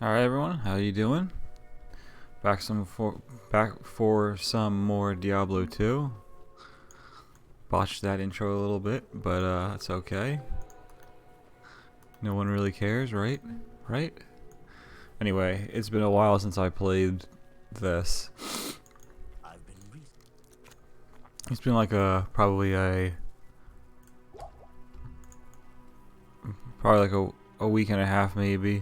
Alright everyone, how you doing? Back for some more Diablo 2. Botched that intro a little bit, but it's okay. No one really cares, right? Right? Anyway, it's been a while since I played this. It's been like probably like a week and a half maybe.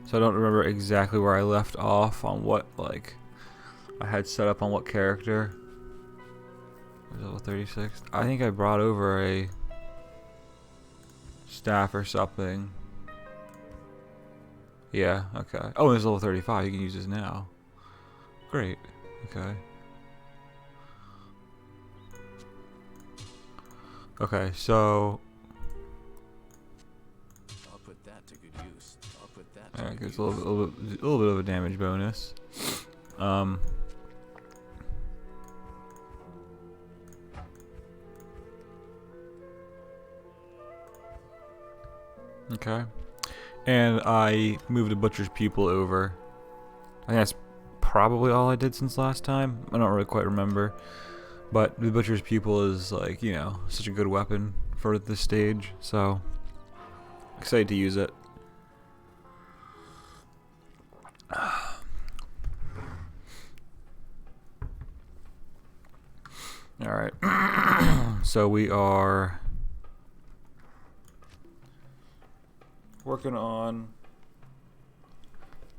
So I don't remember exactly where I left off on what I had set up on what character. Level 36. I think I brought over a staff or something. Yeah, okay. Oh, it's level 35. You can use this now. Great. Okay. Okay, so I'll put that to good use. I'll put that to alright, good gives use. a little bit of a damage bonus. Okay. And I moved a butcher's pupil over. I think that's probably all I did since last time. I don't really quite remember. But the butcher's pupil is like, you know, such a good weapon for this stage, so excited to use it. Alright. So we are working on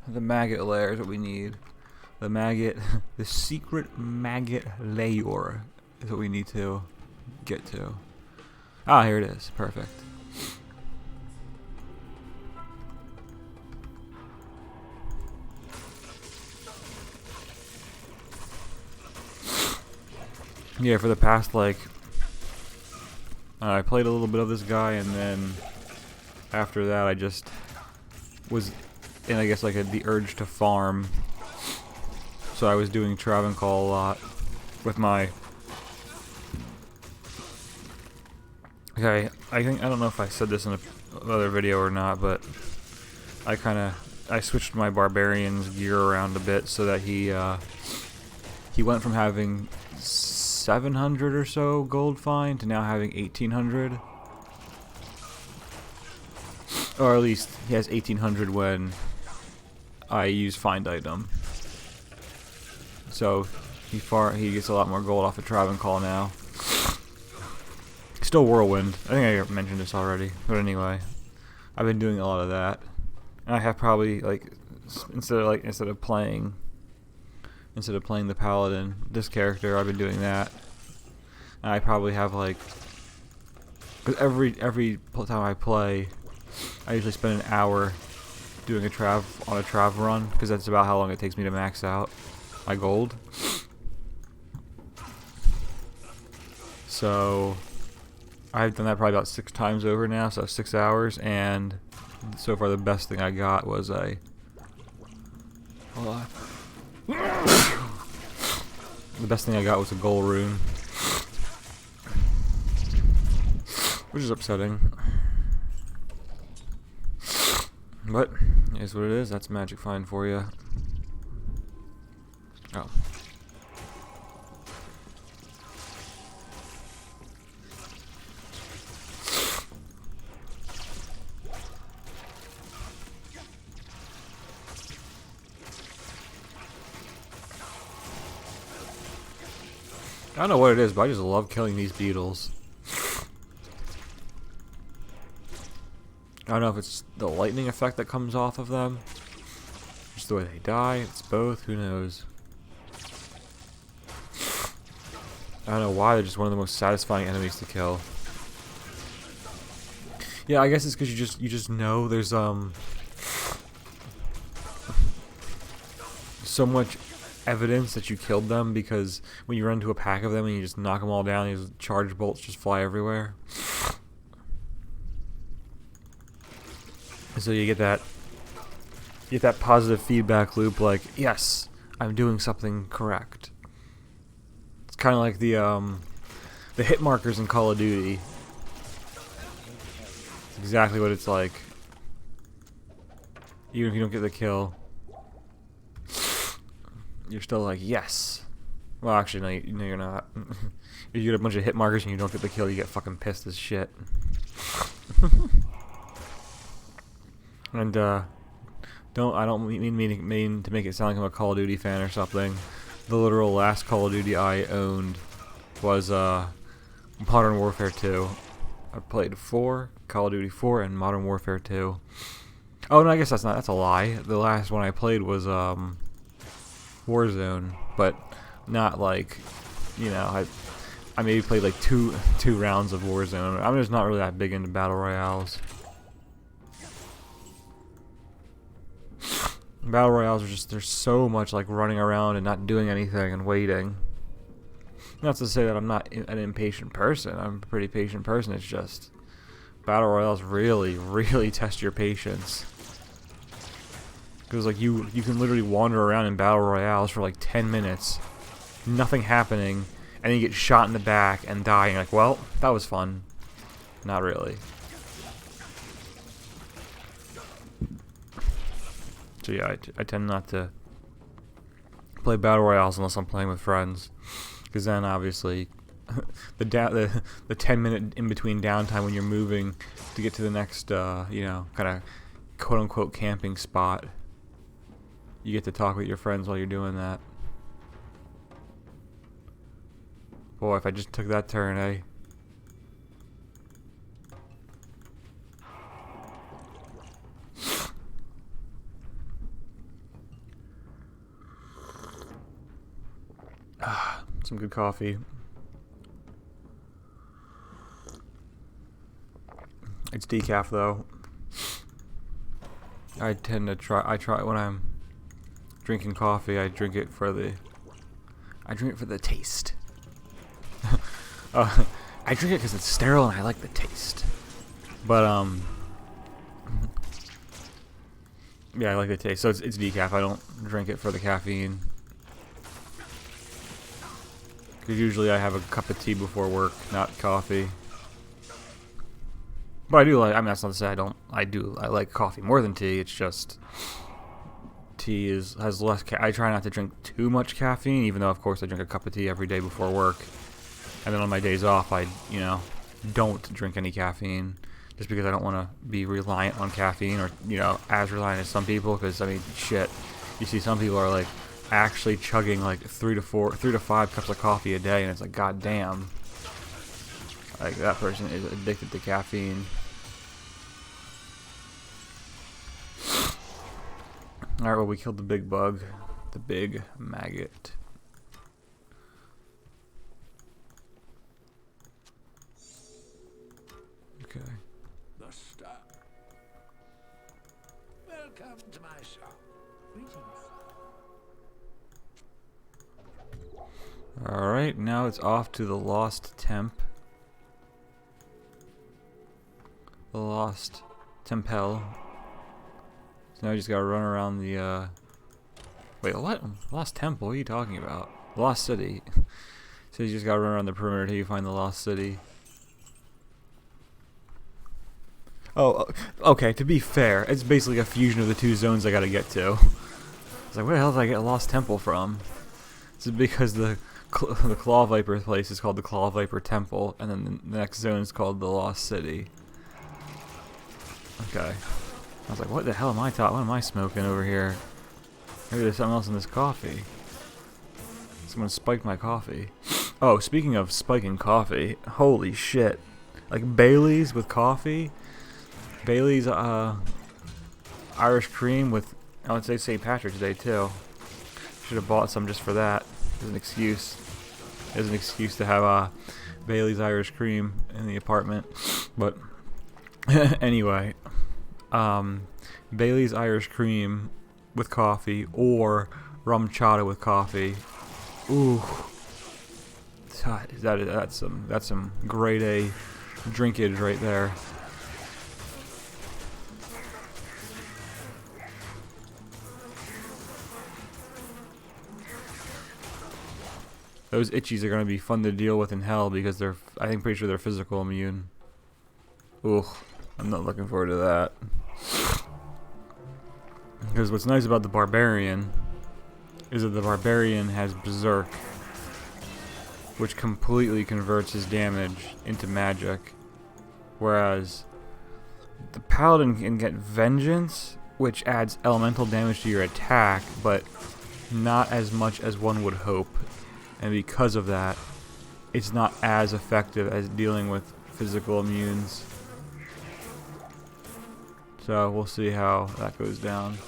the maggot lair is what we need. The maggot, the secret maggot lair is what we need to get to. Ah, here it is. Perfect. Yeah, for the past I played a little bit of this guy, and then after that I just was in, I guess, the urge to farm. So I was doing Travancore a lot with my... Okay, I don't know if I said this in another video or not, but I switched my barbarian's gear around a bit so that he went from having 700 or so gold fine to now having 1800. Or at least he has 1800 when I use find item. So he gets a lot more gold off of Travancore now. Still whirlwind. I think I mentioned this already, but anyway, I've been doing a lot of that. And I have probably instead of playing the paladin, this character, I've been doing that. And I probably have cause every time I play, I usually spend an hour doing a trav run, because that's about how long it takes me to max out my gold. So I've done that probably about 6 times over now, so 6 hours, and so far the best thing I got was a... Hold on. The best thing I got was a gold rune, which is upsetting. But it is what it is. That's magic find for you. Oh. I don't know what it is, but I just love killing these beetles. I don't know if it's the lightning effect that comes off of them, just the way they die. It's both. Who knows? I don't know why they're just one of the most satisfying enemies to kill. Yeah, I guess it's because you just know there's so much evidence that you killed them, because when you run into a pack of them and you just knock them all down, these charge bolts just fly everywhere. So you get that positive feedback loop, like, yes, I'm doing something correct. It's kind of like the hit markers in Call of Duty. It's exactly what it's like. Even if you don't get the kill, you're still like, yes. Well, actually, no, you're not. If you get a bunch of hit markers and you don't get the kill, you get fucking pissed as shit. And I don't mean to make it sound like I'm a Call of Duty fan or something. The literal last Call of Duty I owned was Modern Warfare 2. I played 4, Call of Duty 4, and Modern Warfare 2. Oh no, I guess that's a lie. The last one I played was Warzone, but not like, you know, I maybe played like two rounds of Warzone. I'm just not really that big into battle royales. Battle royales are just, there's so much like running around and not doing anything and waiting. Not to say that I'm not an impatient person. I'm a pretty patient person. It's just battle royales really test your patience. Because like you can literally wander around in battle royales for like 10 minutes, nothing happening, and then you get shot in the back and die. And you're like, well, that was fun. Not really. So yeah, I tend not to play battle royales unless I'm playing with friends, because then obviously the 10-minute in between downtime when you're moving to get to the next you know, kind of quote unquote camping spot, you get to talk with your friends while you're doing that. Boy, if I just took that turn, eh? Some good coffee. It's decaf though. I try when I'm drinking coffee, I drink it for the taste. I drink it because it's sterile and I like the taste. But yeah, I like the taste. So it's decaf. I don't drink it for the caffeine. Because usually I have a cup of tea before work, not coffee. But I do like, I mean, that's not to say I don't, I like coffee more than tea. It's just, tea has less, I try not to drink too much caffeine, even though, of course, I drink a cup of tea every day before work. And then on my days off, I, you know, don't drink any caffeine. Just because I don't want to be reliant on caffeine, or, you know, as reliant as some people. Because, I mean, shit, you see some people are like, actually chugging like 3 to 5 cups of coffee a day, and it's like, god damn, like that person is addicted to caffeine. Alright, well, we killed the big bug, the big maggot. Okay. The stop. Welcome to my shop. Greetings. Alright, now it's off to the Lost Temp. The Lost Temple. So now you just gotta run around the, wait, what? Lost Temple? What are you talking about? Lost City. So you just gotta run around the perimeter till you find the Lost City. Oh, okay, to be fair, it's basically a fusion of the two zones I gotta get to. It's like, where the hell did I get Lost Temple from? This is because the Claw Viper place is called the Claw Viper Temple, and then the next zone is called the Lost City. Okay. I was like, what the hell what am I smoking over here? Maybe there's something else in this coffee. Someone spiked my coffee. Oh, speaking of spiking coffee, holy shit. Like Bailey's with coffee? Bailey's Irish cream with, I would say, St. Patrick's Day too. Should have bought some just for that. As an excuse. As an excuse to have Bailey's Irish cream in the apartment. But anyway, Bailey's Irish cream with coffee or rum chata with coffee. Ooh, that's some grade A drinkage right there. Those itchies are going to be fun to deal with in hell because they're, I think, pretty sure they're physical immune. Ooh, I'm not looking forward to that. Because what's nice about the Barbarian is that the Barbarian has Berserk, which completely converts his damage into magic. Whereas the Paladin can get Vengeance, which adds elemental damage to your attack, but not as much as one would hope. And because of that, it's not as effective as dealing with physical immunes. So we'll see how that goes down.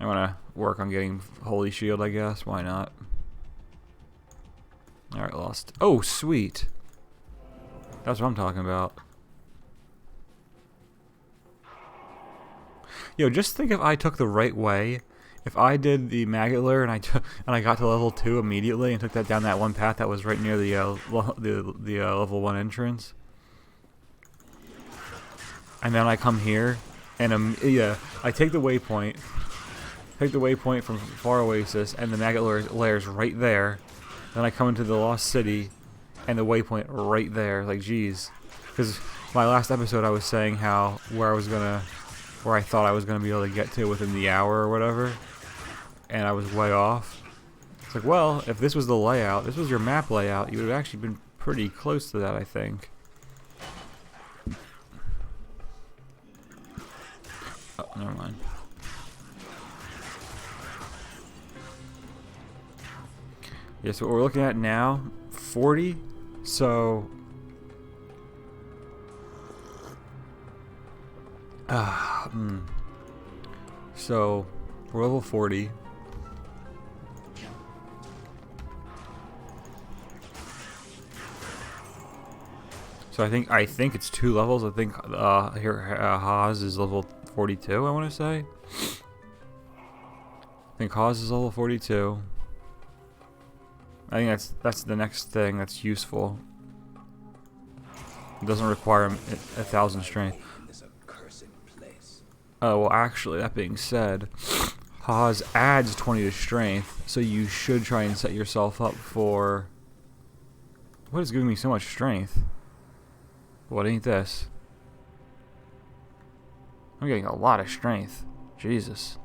I want to work on getting Holy Shield, I guess. Why not? Alright, lost. Oh, sweet. That's what I'm talking about. Yo, just think if I took the right way. If I did the Maggotlure and I got to level 2 immediately and took that down that one path that was right near the level 1 entrance. And then I come here and yeah, I take the waypoint. Take the waypoint from Far Oasis and the Maggotlure lair's right there. Then I come into the Lost City and the waypoint right there. Like, geez. Because my last episode I was saying how where I thought I was gonna be able to get to within the hour or whatever, and I was way off. It's like, well, if this was the layout, this was your map layout, you would have actually been pretty close to that, I think. Oh, never mind. Yeah, so what we're looking at now, 40. So so we're level 40. So I think it's 2 levels. I think Haas is level 42, I want to say. I think Haas is level 42. I think that's the next thing that's useful. It doesn't require 1,000 strength. Oh, well, actually, that being said, Haas adds 20 to strength, so you should try and set yourself up for... What is giving me so much strength? What ain't this? I'm getting a lot of strength. Jesus.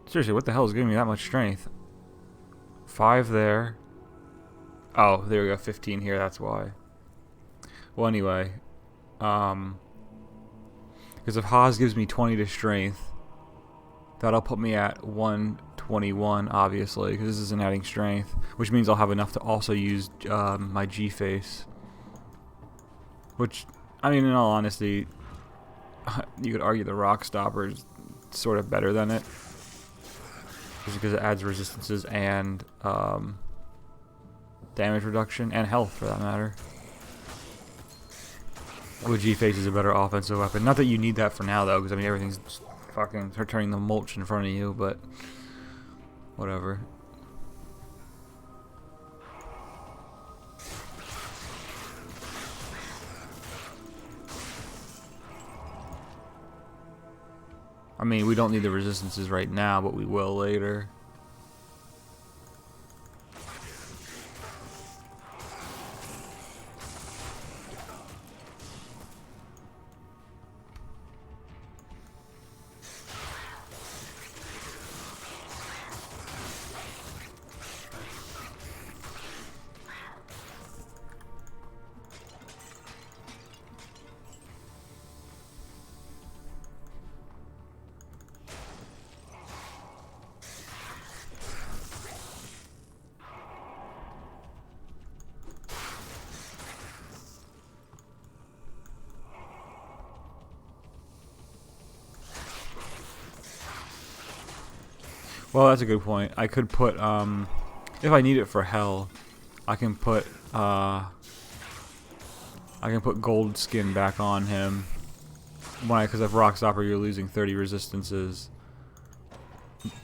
Seriously, what the hell is giving me that much strength? 5 there. Oh, there we go, 15 here, that's why. Well, anyway, because if Haas gives me 20 to strength, that'll put me at 121, obviously, because this isn't adding strength, which means I'll have enough to also use my G-Face. Which, I mean, in all honesty, you could argue the Rock Stopper is sort of better than it, just because it adds resistances and damage reduction, and health for that matter. Well, G-Face is a better offensive weapon. Not that you need that for now, though, because I mean everything's just fucking turning the mulch in front of you, but whatever. I mean, we don't need the resistances right now, but we will later. Well, that's a good point. I could put, if I need it for hell, I can put gold skin back on him. Why? Because if Rock Stopper, you're losing 30 resistances.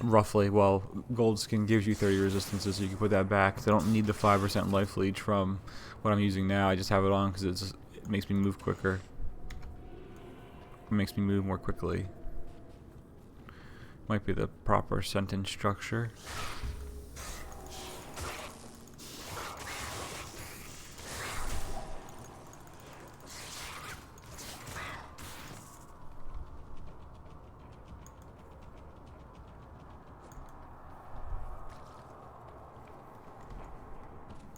Roughly. Well, gold skin gives you 30 resistances, so you can put that back. Because I don't need the 5% life leech from what I'm using now. I just have it on because it makes me move quicker. It makes me move more quickly. Might be the proper sentence structure.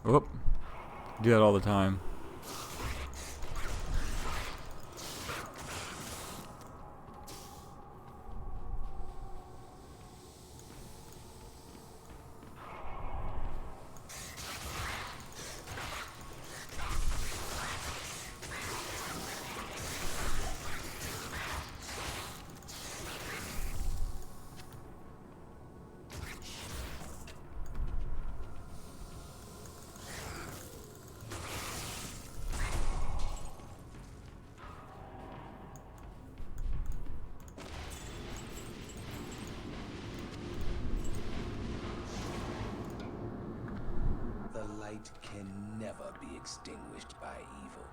Whoop. Do that all the time. The light can never be extinguished by evil.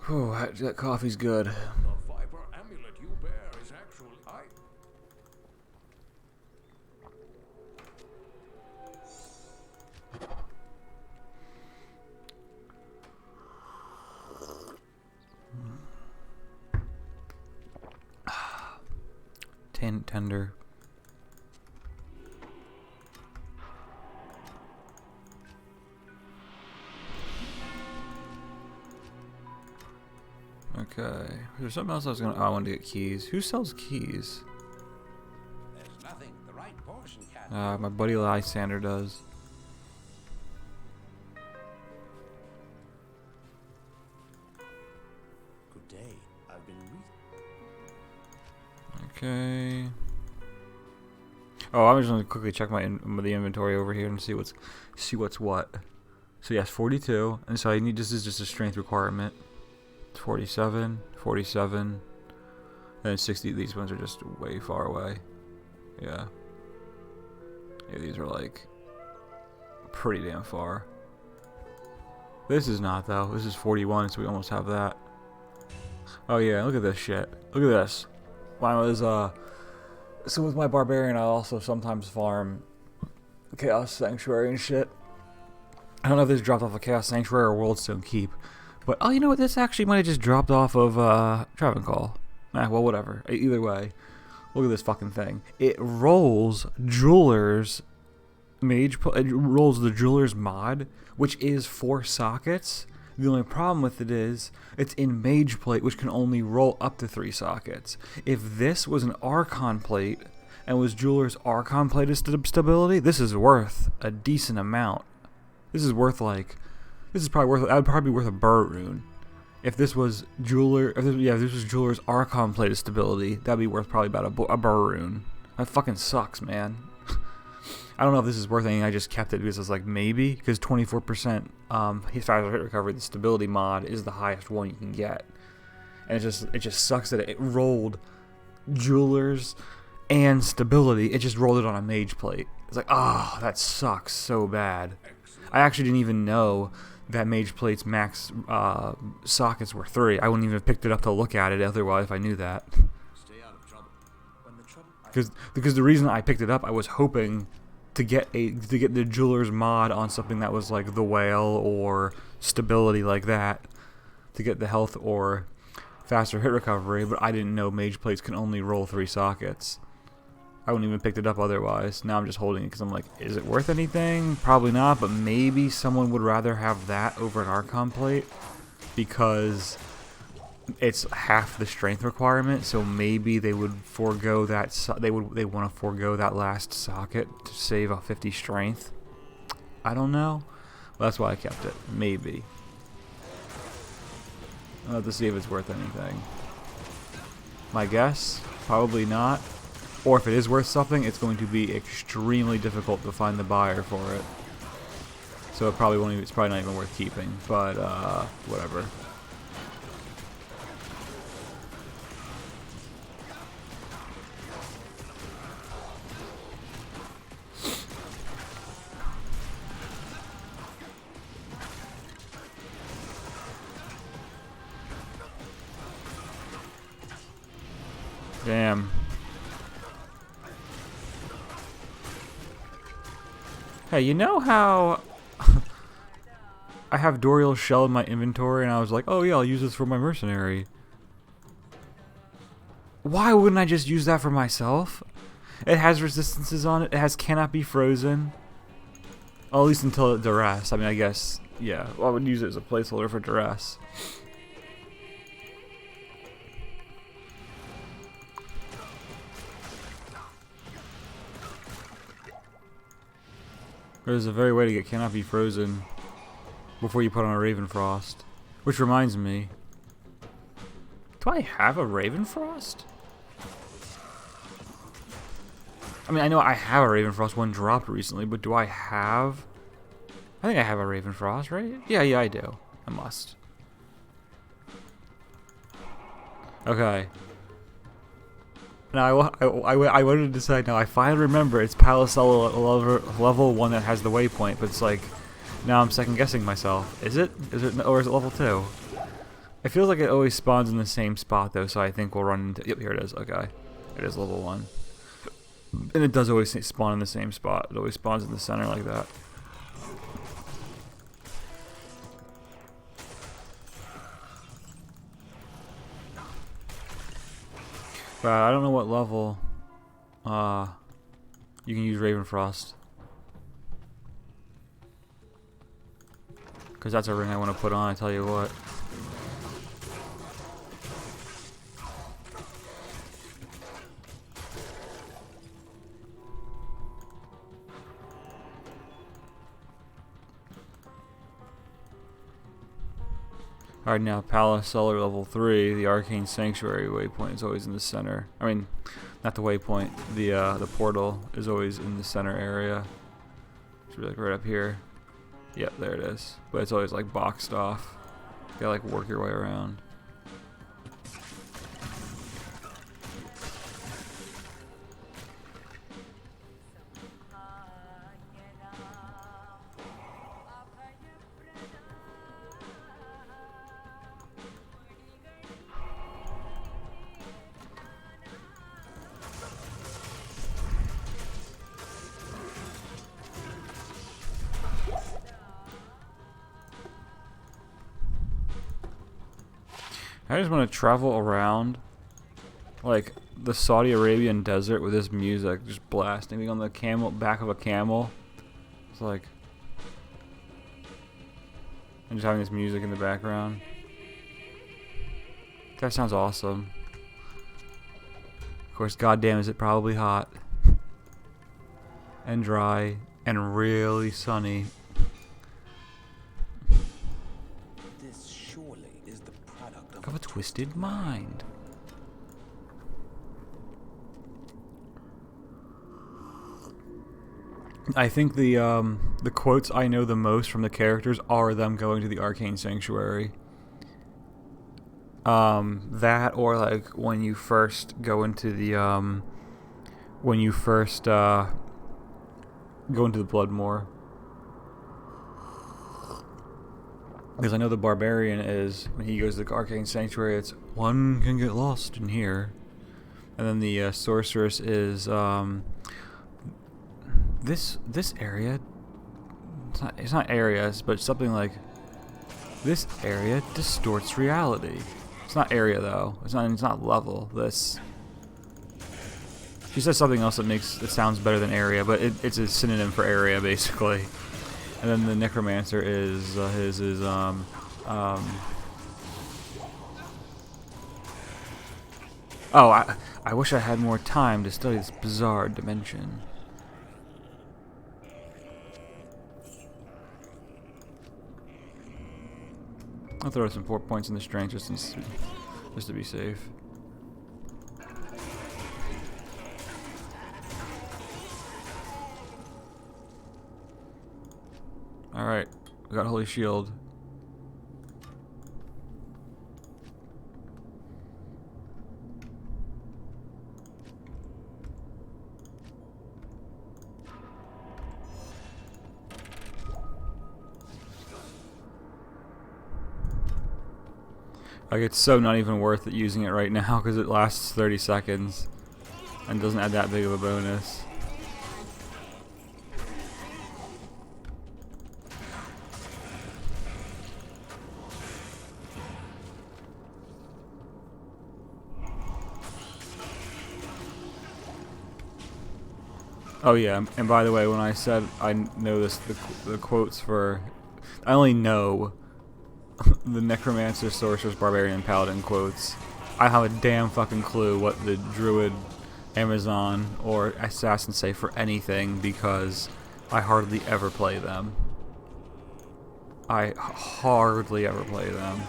Oh, that coffee's good. The Viper amulet you bear is actually Tender. Okay. There's something else I was gonna. Oh, I wanted to get keys. Who sells keys? There's nothing the right portion can. My buddy Lysander does. Good day. I've been Okay. Oh, I'm just gonna quickly check the inventory over here and see what's what. So yes, 42, and so I need this is just a strength requirement. 47, 47, and 60. These ones are just way far away. Yeah. Yeah, these are like pretty damn far. This is not though. This is 41, so we almost have that. Oh yeah, look at this shit. Look at this. Mine was so with my barbarian, I also sometimes farm Chaos Sanctuary and shit. I don't know if this dropped off of Chaos Sanctuary or Worldstone Keep, but oh, you know what? This actually might have just dropped off of Travancore. Well, whatever. Either way, look at this fucking thing. It rolls Jeweler's it rolls the Jeweler's mod, which is 4 sockets. The only problem with it is it's in Mage Plate, which can only roll up to 3 sockets. If this was an Archon Plate and was Jeweler's Archon Plate stability, this is worth a decent amount. This is probably worth. That would probably be worth a Burr rune. If this was Jeweler, if this was Jeweler's Archon Plate stability, that'd be worth probably about a Burr rune. That fucking sucks, man. I don't know if this is worth anything. I just kept it because I was like, maybe, because 24% his faster hit recovery, the stability mod is the highest one you can get, and it just sucks that it rolled Jewelers and stability. It just rolled it on a Mage Plate. It's like, oh, that sucks so bad. I actually didn't even know that Mage Plate's max sockets were 3. I wouldn't even have picked it up to look at it otherwise if I knew that. Stay out of trouble. When the trouble Because the reason I picked it up, I was hoping to get the Jeweler's mod on something that was like the Whale or stability like that, to get the health or faster hit recovery, but I didn't know Mage Plates can only roll 3 sockets. I wouldn't even picked it up otherwise. Now I'm just holding it because I'm like, is it worth anything? Probably not, but maybe someone would rather have that over an Archon Plate because it's half the strength requirement, so maybe they would forego that. They want to forego that last socket to save a 50 strength. I don't know. Well, that's why I kept it. Maybe. I'll have to see if it's worth anything. My guess, probably not. Or if it is worth something, it's going to be extremely difficult to find the buyer for it. So it probably won't. It's probably not even worth keeping. But whatever. Damn. Hey, you know how I have Doriel's shell in my inventory and I was like, oh yeah, I'll use this for my mercenary. Why wouldn't I just use that for myself? It has resistances on it. It has cannot be frozen. Well, at least until it duress. I mean, I guess, yeah. Well, I would use it as a placeholder for duress. There's a very way to get cannot be frozen before you put on a Ravenfrost. Which reminds me. Do I have a Ravenfrost? I mean, I know I have a Ravenfrost, one dropped recently, but do I have... I think I have a Ravenfrost, right? Yeah, I do. I must. Okay. Now, I wanted to decide, now I finally remember it's Palisella level 1 that has the waypoint, but it's like, now I'm second guessing myself. Is it? Or is it level 2? It feels like it always spawns in the same spot though, so I think we'll run into... Yep, here it is. Okay. It is level 1. And it does always spawn in the same spot. It always spawns in the center like that. But I don't know what level you can use Ravenfrost. Because that's a ring I want to put on, I tell you what. Alright, now Palisella level 3, the Arcane Sanctuary waypoint is always in the center. I mean, not the waypoint, the portal is always in the center area. It's like right up here. Yep, there it is. But it's always like boxed off. You gotta like work your way around. I just want to travel around like the Saudi Arabian desert with this music just blasting, being on the back of a camel. It's like, and just having this music in the background. That sounds awesome. Of course, goddamn, is it probably hot and dry and really sunny. Of a twisted mind. I think the quotes I know the most from the characters are them going to the Arcane Sanctuary. That or like when you first go into the go into the Bloodmoor. Because I know the Barbarian is, when he goes to the Arcane Sanctuary, it's one can get lost in here. And then the Sorceress is, this area, it's not areas, but something like, this area distorts reality. It's not area though, it's not level, this. She says something else that makes it sounds better than area, but it's a synonym for area basically. And then the Necromancer is oh, I wish I had more time to study this bizarre dimension. I'll throw some 4 points in the strength just to be safe. Alright, we got Holy Shield. Like, it's so not even worth it using it right now because it lasts 30 seconds and doesn't add that big of a bonus. Oh yeah, and by the way, when I said I know the quotes for, I only know the Necromancer, Sorceress, Barbarian, Paladin quotes. I have a damn fucking clue what the Druid, Amazon, or Assassin say for anything because I hardly ever play them. I hardly ever play them.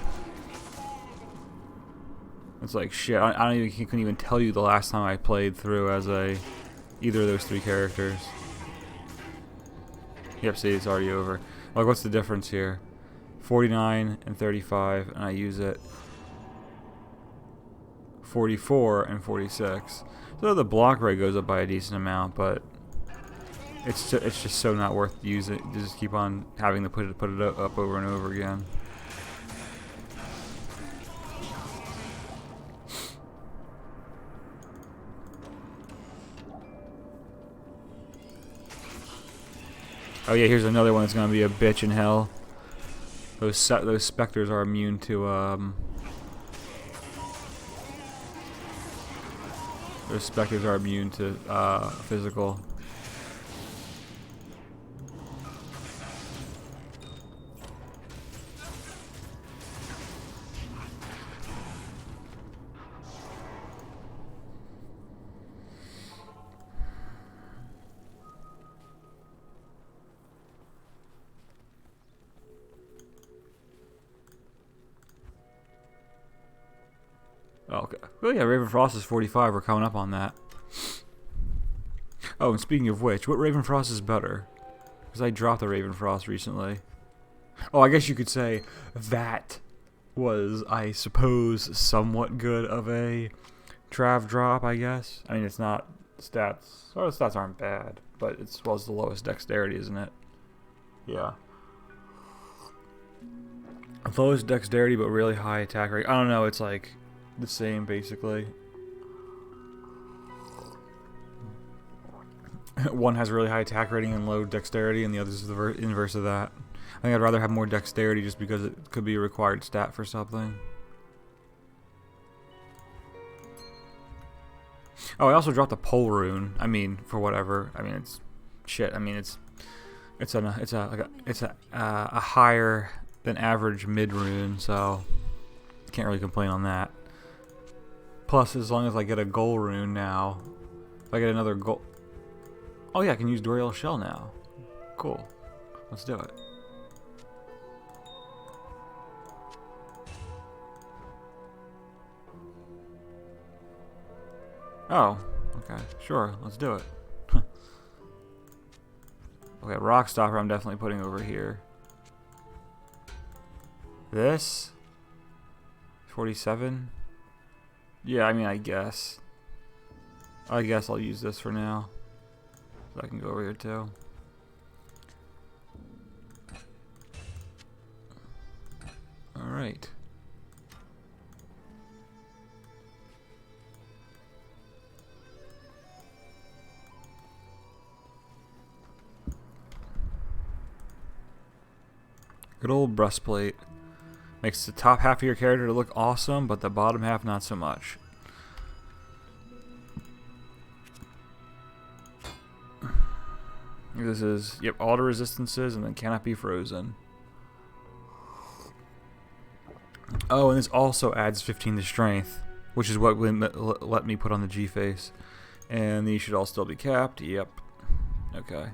It's like shit. I don't even couldn't even tell you the last time I played through as either of those three characters. Yep, see, it's already over. Like, what's the difference here? 49 and 35, and I use it 44 and 46. So the block rate goes up by a decent amount, but it's just so not worth using. To just keep on having to put it up over and over again. Oh yeah, here's another one that's gonna be a bitch in hell. Those specters are immune to those specters are immune to physical. Oh, okay. Oh yeah, Raven Frost is 45. We're coming up on that. Oh, and speaking of which, what Raven Frost is better? Because I dropped the Raven Frost recently. Oh, I guess you could say that was, I suppose, somewhat good of a Trav drop, I guess. I mean, it's not stats. Well, the stats aren't bad, but it was the lowest dexterity, isn't it? Yeah. Lowest dexterity, but really high attack rate. I don't know, it's like the same, basically. One has really high attack rating and low dexterity, and the other is the inverse of that. I think I'd rather have more dexterity just because it could be a required stat for something. Oh, I also dropped the pole rune. I mean, for whatever. I mean, it's shit. I mean, it's a higher than average mid rune, so can't really complain on that. Plus, as long as I get a goal rune now, if I get another goal. Oh yeah, I can use Doriel Shell now. Cool. Let's do it. Oh, okay, sure, let's do it. Okay, Rock Stopper I'm definitely putting over here. This? 47? Yeah, I mean, I guess I'll use this for now. So I can go over here too. Alright. Good old breastplate. Makes the top half of your character look awesome, but the bottom half not so much. This is, yep, auto resistances and then cannot be frozen. Oh, and this also adds 15 to strength, which is what let me put on the G-face. And these should all still be capped. Yep. Okay.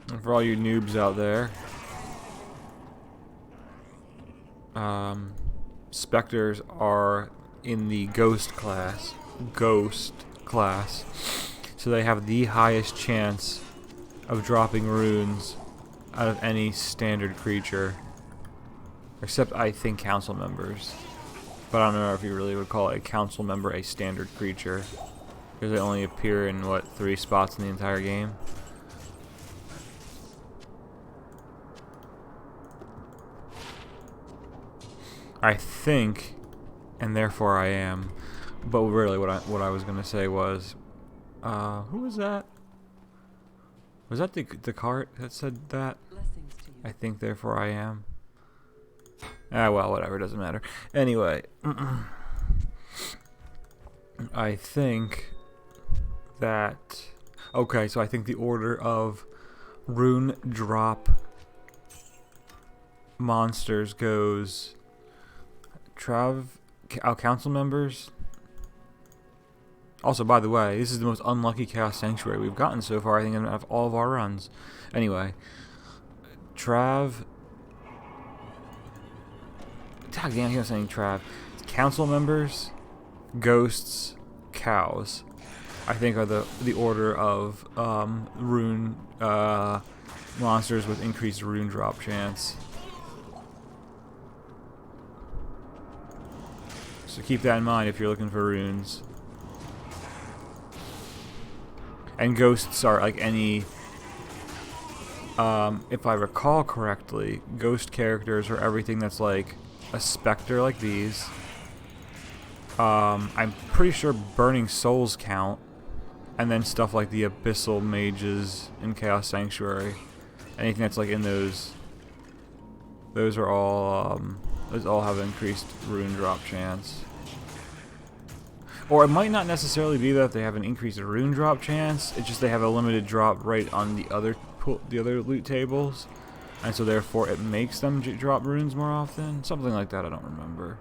And for all you noobs out there, specters are in the ghost class. So they have the highest chance of dropping runes out of any standard creature. Except, I think, council members. But I don't know if you really would call a council member a standard creature. Because they only appear in, what, 3 spots in the entire game? I think, and therefore I am. But really, what I was gonna say was, who was that? Was that the cart that said that? I think, therefore I am. Ah, well, whatever, doesn't matter. Anyway, I think that. Okay, so I think the order of rune drop monsters goes. Our council members. Also, by the way, this is the most unlucky Chaos Sanctuary we've gotten so far, I think, out of all of our runs. Anyway, Trav. God damn, I was saying Trav. Council members, ghosts, cows. I think are the order of rune monsters with increased rune drop chance. So keep that in mind if you're looking for runes. And ghosts are like any... if I recall correctly, ghost characters are everything that's like a specter like these. I'm pretty sure Burning Souls count. And then stuff like the Abyssal Mages in Chaos Sanctuary. Anything that's like in those... Those are all... those all have increased rune drop chance. Or it might not necessarily be that they have an increased rune drop chance. It's just they have a limited drop rate on the other loot tables, and so therefore it makes them drop runes more often. Something like that. I don't remember.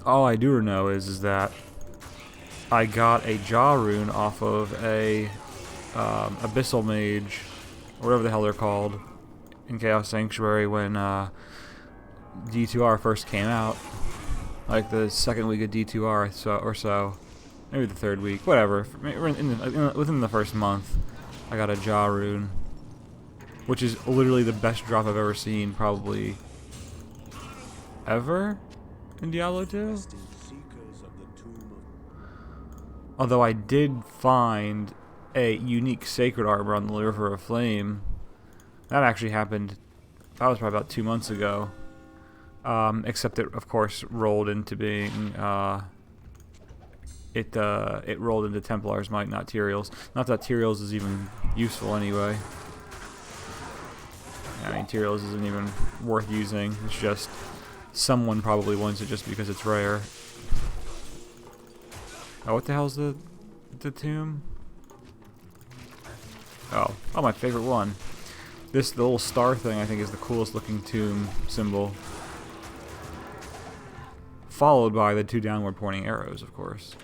All I do know is that I got a jaw rune off of a Abyssal Mage, or whatever the hell they're called, in Chaos Sanctuary when D2R first came out. Like the second week of D2R or so. Maybe the third week. Whatever. Within the first month, I got a jaw rune. Which is literally the best drop I've ever seen, probably ever in Diablo 2. Although I did find a unique sacred armor on the River of Flame. That actually happened, that was probably about 2 months ago. Except it, of course, rolled into being, it rolled into Templar's Might, not Tyrael's. Not that Tyrael's is even useful anyway. I mean, Tyrael's isn't even worth using. It's just, someone probably wants it just because it's rare. Oh, what the hell's the tomb? Oh, my favorite one. The little star thing, I think, is the coolest looking tomb symbol. Followed by the 2 downward pointing arrows, of course.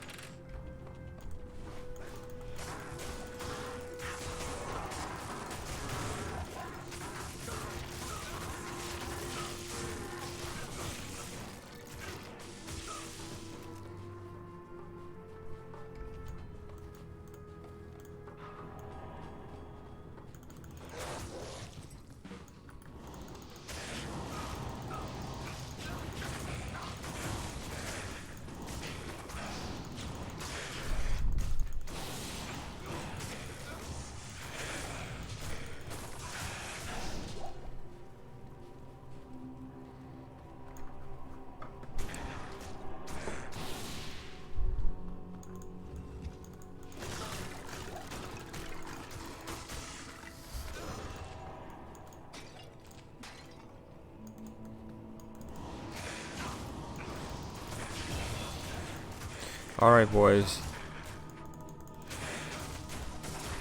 Alright, boys.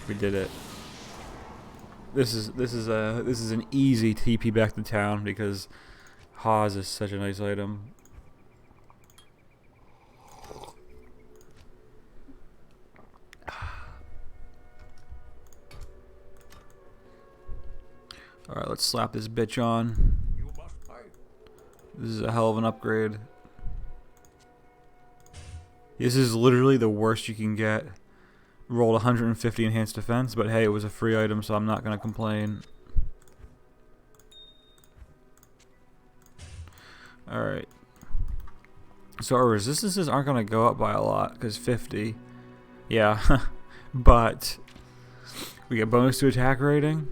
We did it. This is an easy TP back to town because Haas is such a nice item. Alright, let's slap this bitch on. You must fight. This is a hell of an upgrade. This is literally the worst you can get. Rolled 150 enhanced defense, but hey, it was a free item, so I'm not going to complain. Alright. So our resistances aren't going to go up by a lot, because 50. Yeah. But we get bonus to attack rating,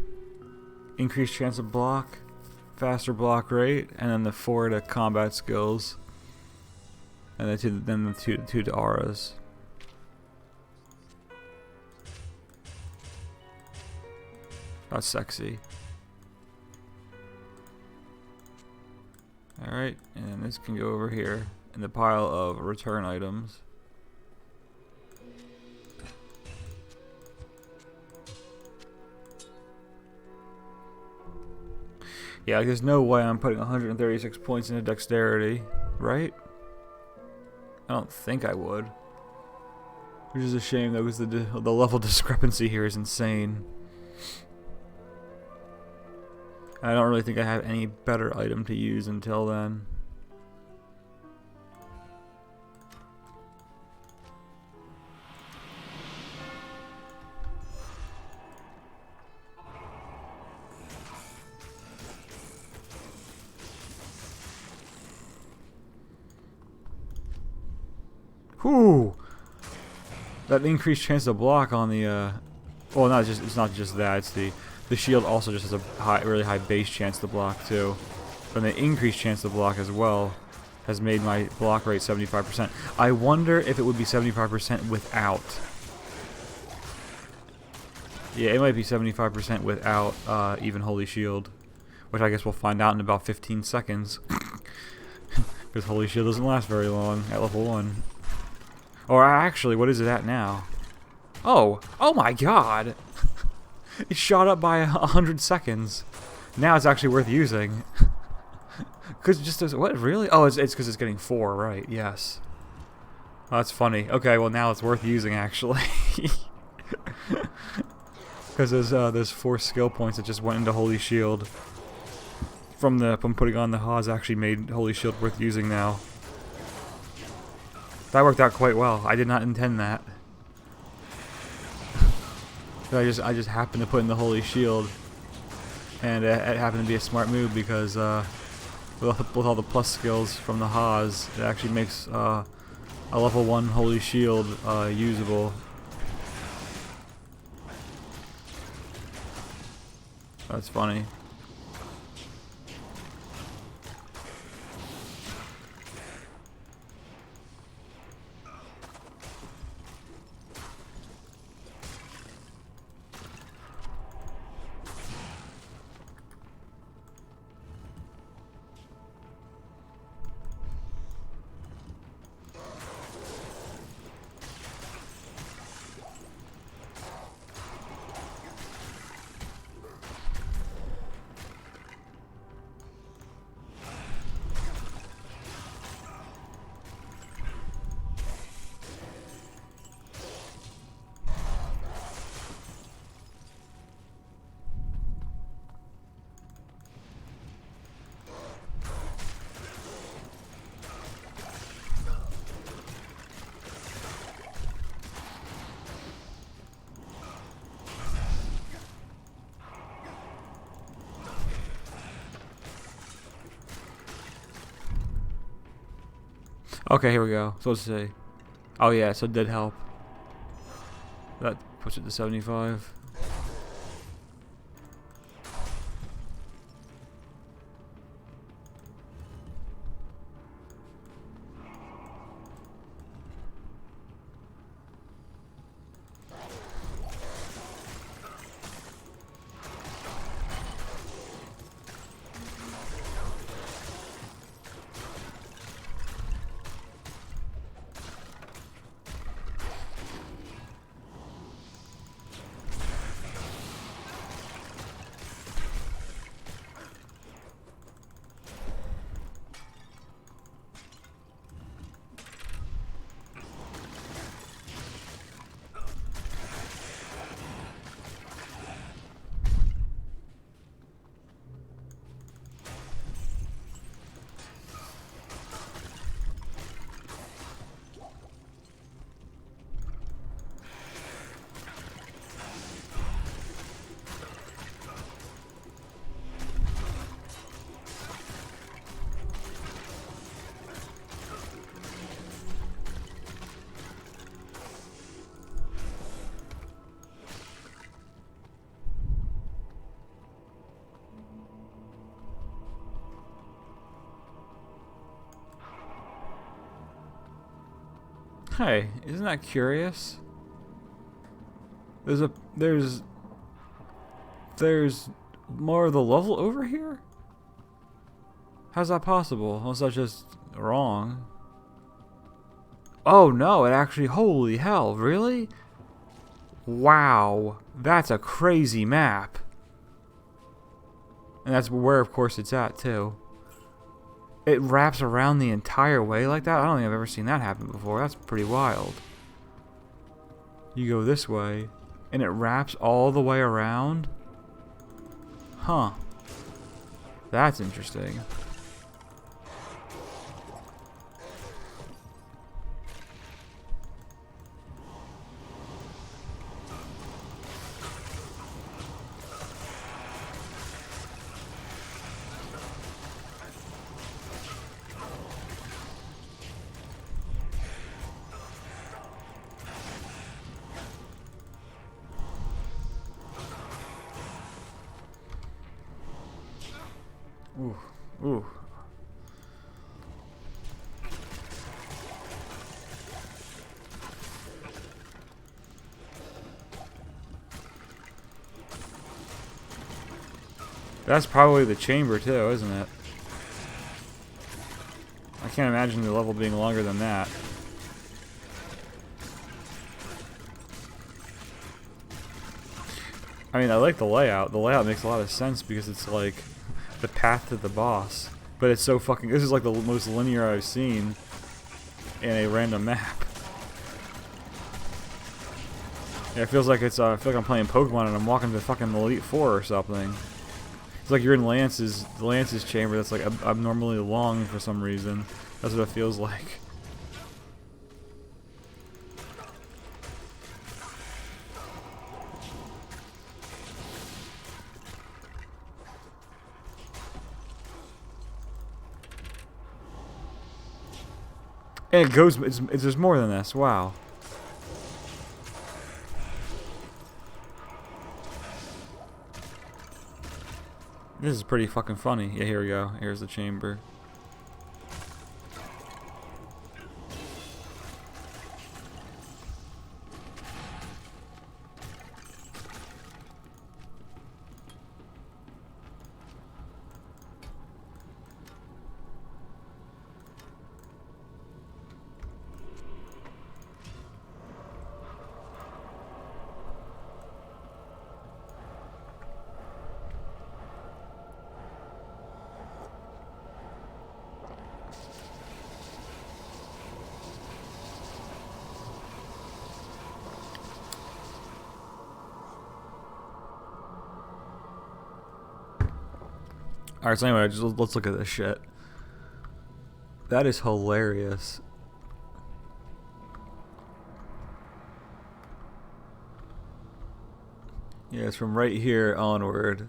increased chance of block, faster block rate, and then the 4 to combat skills. And then the two to auras. That's sexy. Alright, and this can go over here in the pile of return items. Yeah, there's no way I'm putting 136 points into dexterity, right? I don't think I would. Which is a shame though, because the level discrepancy here is insane. I don't really think I have any better item to use until then. Whew! That increased chance to block on the well, it's not just that, it's the shield also just has a really high base chance to block too. But the increased chance to block as well has made my block rate 75%. I wonder if it would be 75% without. Yeah, it might be 75% without even Holy Shield, which I guess we'll find out in about 15 seconds. Because Holy Shield doesn't last very long at level 1. Or actually, what is it at now? Oh my god! It shot up by 100 seconds. Now it's actually worth using. Because it just does, what, really? Oh, it's because it's getting 4, right, yes. Oh, that's funny. Okay, well now it's worth using actually. Because there's 4 skill points that just went into Holy Shield. From putting on the Haas actually made Holy Shield worth using now. That worked out quite well. I did not intend that. I just happened to put in the Holy Shield, and it happened to be a smart move because with all the plus skills from the Haas, it actually makes a level 1 Holy Shield usable. That's funny. Okay, here we go. So let's see. Oh yeah, so it did help. That puts it to 75. Hey, isn't that curious? There's more of the level over here? How's that possible? Unless that's just wrong. Oh no, it actually, holy hell, really? Wow, that's a crazy map. And that's where, of course, it's at, too. It wraps around the entire way like that? I don't think I've ever seen that happen before. That's pretty wild. You go this way, and it wraps all the way around? Huh. That's interesting. Ooh, ooh. That's probably the chamber too, isn't it? I can't imagine the level being longer than that. I mean, I like the layout. The layout makes a lot of sense because it's like the path to the boss. But it's so fucking... This is like the most linear I've seen in a random map. Yeah, it feels like it's... I feel like I'm playing Pokemon and I'm walking to fucking Elite Four or something. It's like you're in Lance's chamber that's like abnormally long for some reason. That's what it feels like. And it goes, there's more than this, wow. This is pretty fucking funny. Yeah, here we go. Here's the chamber. Alright, so anyway, let's look at this shit. That is hilarious. Yeah, it's from right here onward.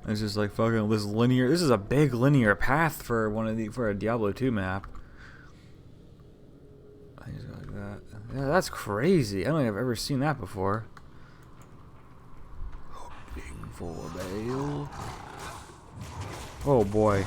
It's just like fucking this linear. This is a big linear path for for a Diablo 2 map. I just go like that. Yeah, that's crazy. I don't think I've ever seen that before. Hoping for bail. Oh boy.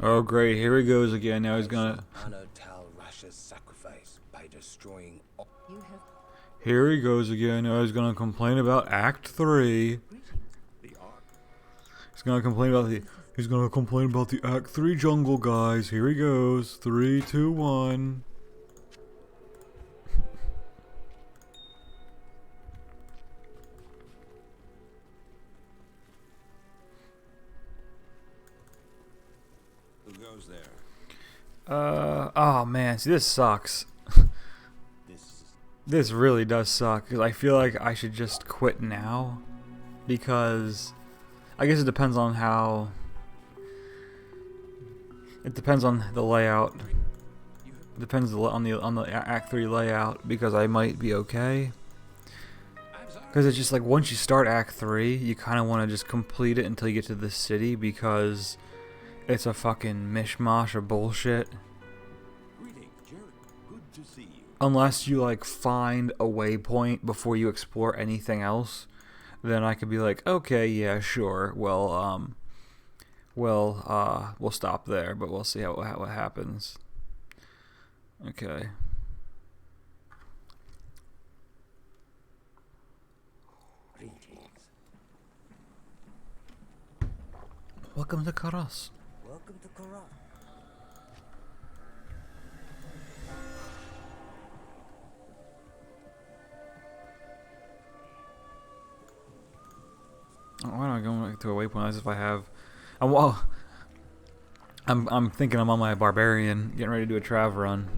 Oh great, here he goes again. Now he's gonna... Honor Tal Rasha's sacrifice by destroying all. Here he goes again. Now he's gonna complain about Act 3. He's gonna complain about the... He's gonna complain about the Act 3 jungle, guys. Here he goes. 3, 2, 1. Who goes there? Oh man, see this sucks. This This really does suck, because I feel like I should just quit now, because I guess it depends on how... It depends on the layout. It depends on the Act 3 layout, because I might be okay. Because it's just like, once you start Act 3, you kind of want to just complete it until you get to the city, because it's a fucking mishmash of bullshit. Greetings, Jared. Good to see you. Unless you like find a waypoint before you explore anything else, then I could be like, okay, yeah, sure. Well, we'll stop there, but we'll see how it happens. Okay. Greetings. Welcome to Karas. Welcome to Korra. Why not go to a waypoint as if I have? Well, I'm thinking I'm on my barbarian, getting ready to do a trav run.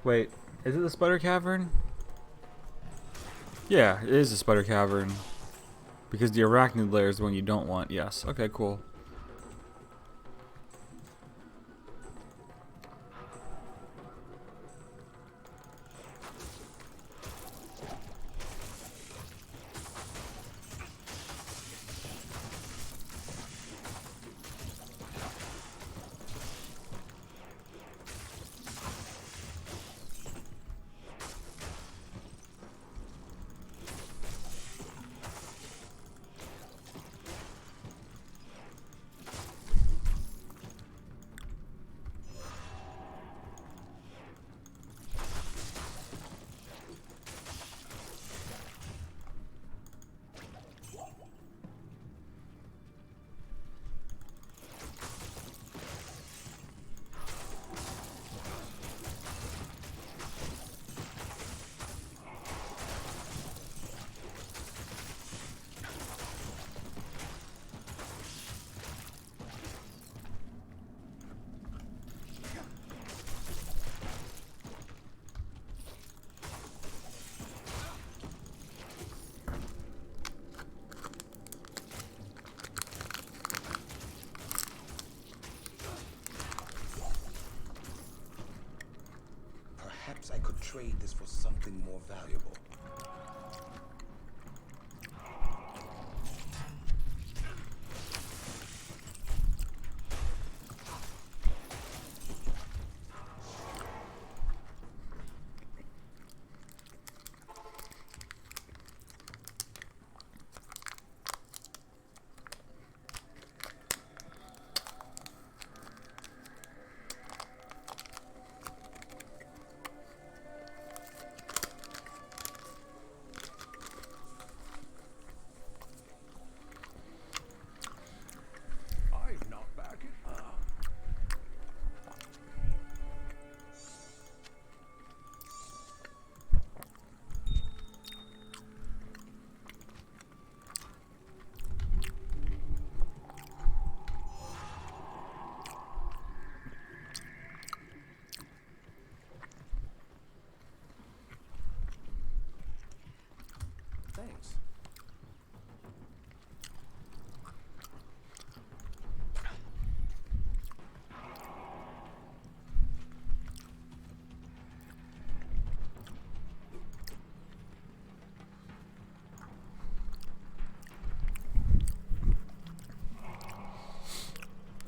Wait, is it the Spider Cavern? Yeah, it is the Spider Cavern. Because the Arachnid layer is the one you don't want. Yes. Okay, cool. Perhaps I could trade this for something more valuable.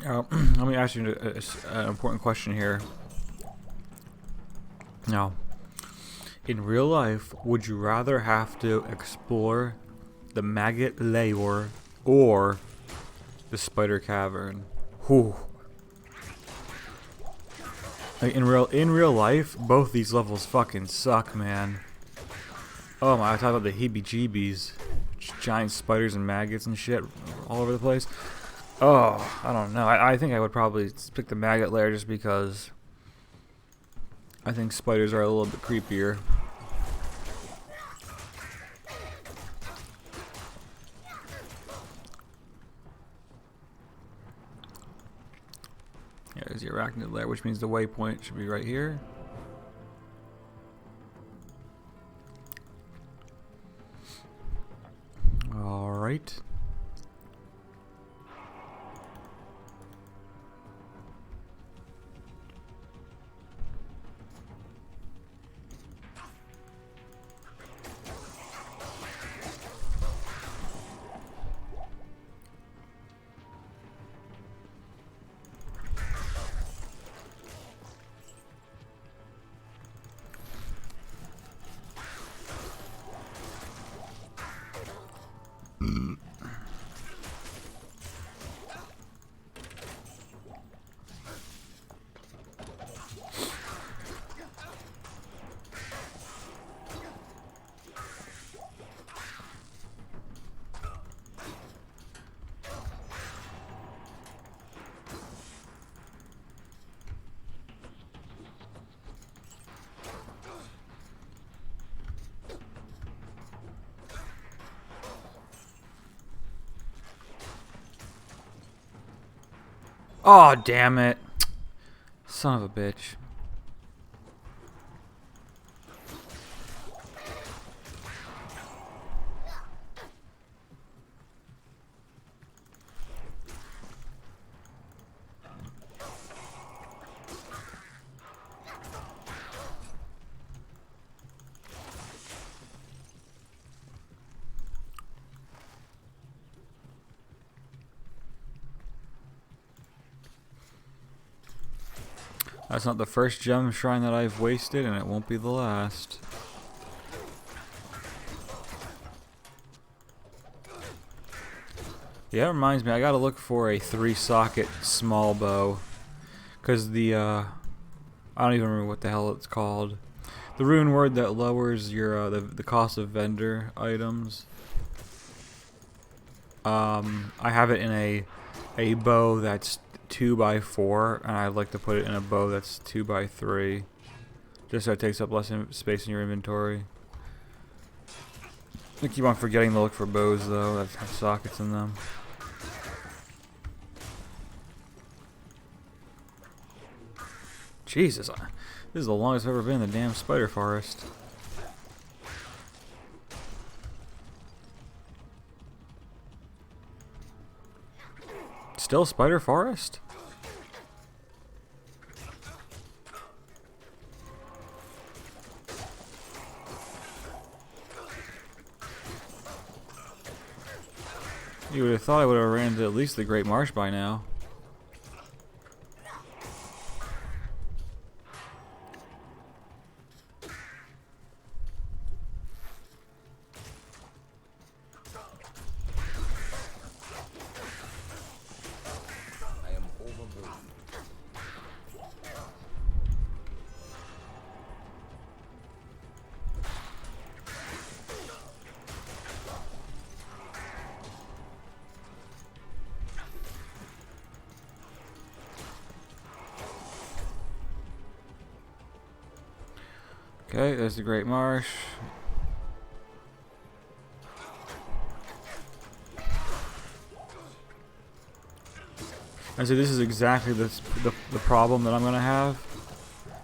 Let me ask you an important question here. Now, in real life, would you rather have to explore the maggot lair or the spider cavern? Whew. Like in real life, both these levels fucking suck, man. Oh my! I talk about the heebie-jeebies, giant spiders and maggots and shit all over the place. Oh, I don't know. I think I would probably pick the maggot lair just because I think spiders are a little bit creepier. There's the arachnid lair, which means the waypoint should be right here. Alright. Oh, damn it. Son of a bitch. That's not the first gem shrine that I've wasted, and it won't be the last. Yeah, it reminds me, I gotta look for a 3-socket small bow. Because the, I don't even remember what the hell it's called. The rune word that lowers your, the cost of vendor items. I have it in a bow that's 2x4, and I'd like to put it in a bow that's 2x3, just so it takes up less space in your inventory. I keep on forgetting to look for bows though that have sockets in them. Jesus, this is the longest I've ever been in the damn spider forest. Still spider forest? You would have thought I would have ran to at least the Great Marsh by now. Okay, there's the Great Marsh. And so this is exactly the problem that I'm gonna have.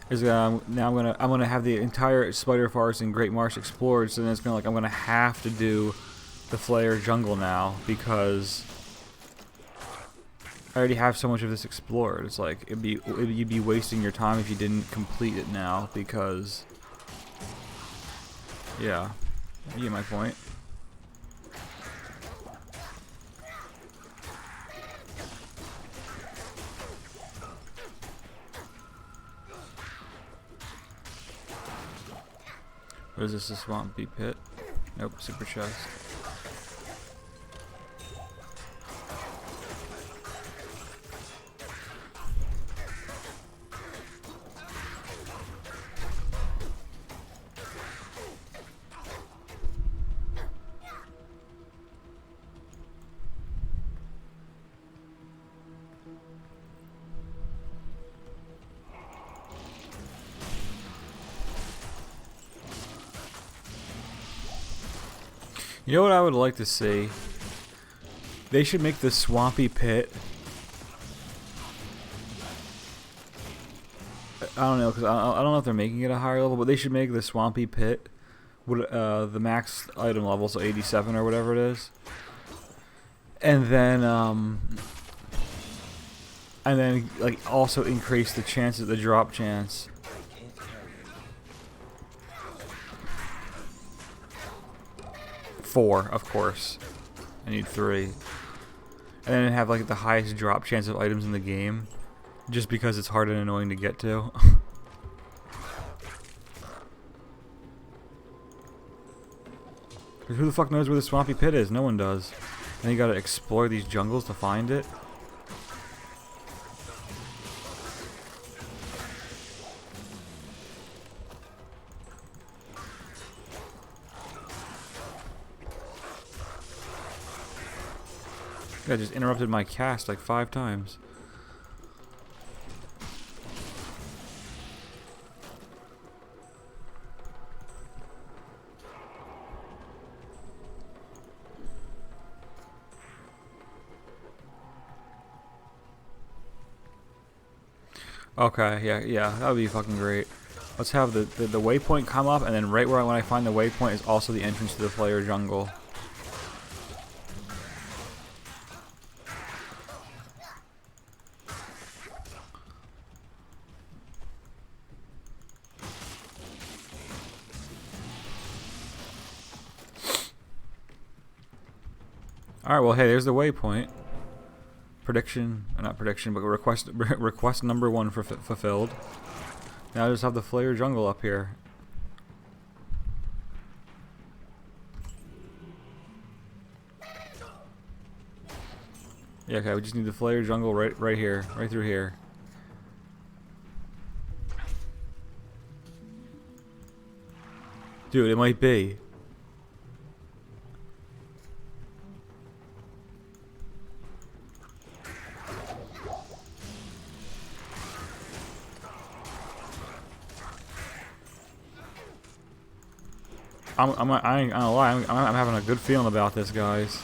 Is that now I'm gonna have the entire spider forest and Great Marsh explored. So then it's gonna I'm gonna have to do the Flare Jungle now because I already have so much of this explored. It's like you'd be wasting your time if you didn't complete it now because. Yeah, you get my point. What is this, a swampy pit? Nope, super chest. You know what I would like to see? They should make the swampy pit. I don't know, because I don't know if they're making it a higher level, but they should make the swampy pit with the max item level, so 87 or whatever it is. And then like also increase the chances, the drop chance. 4, of course. I need 3. And then have like the highest drop chance of items in the game, just because it's hard and annoying to get to. Who the fuck knows where the swampy pit is? No one does. And you gotta explore these jungles to find it. I just interrupted my cast like 5 times. Okay, yeah, that would be fucking great. Let's have the waypoint come up, and then right when I find the waypoint is also the entrance to the Flayer jungle. Alright, well, hey, there's the waypoint. Prediction, not prediction, but request number 1 fulfilled. Now I just have the Flayer jungle up here. Yeah, okay, we just need the Flayer jungle right here, right through here. Dude, it might be. I ain't gonna lie, I'm having a good feeling about this, guys.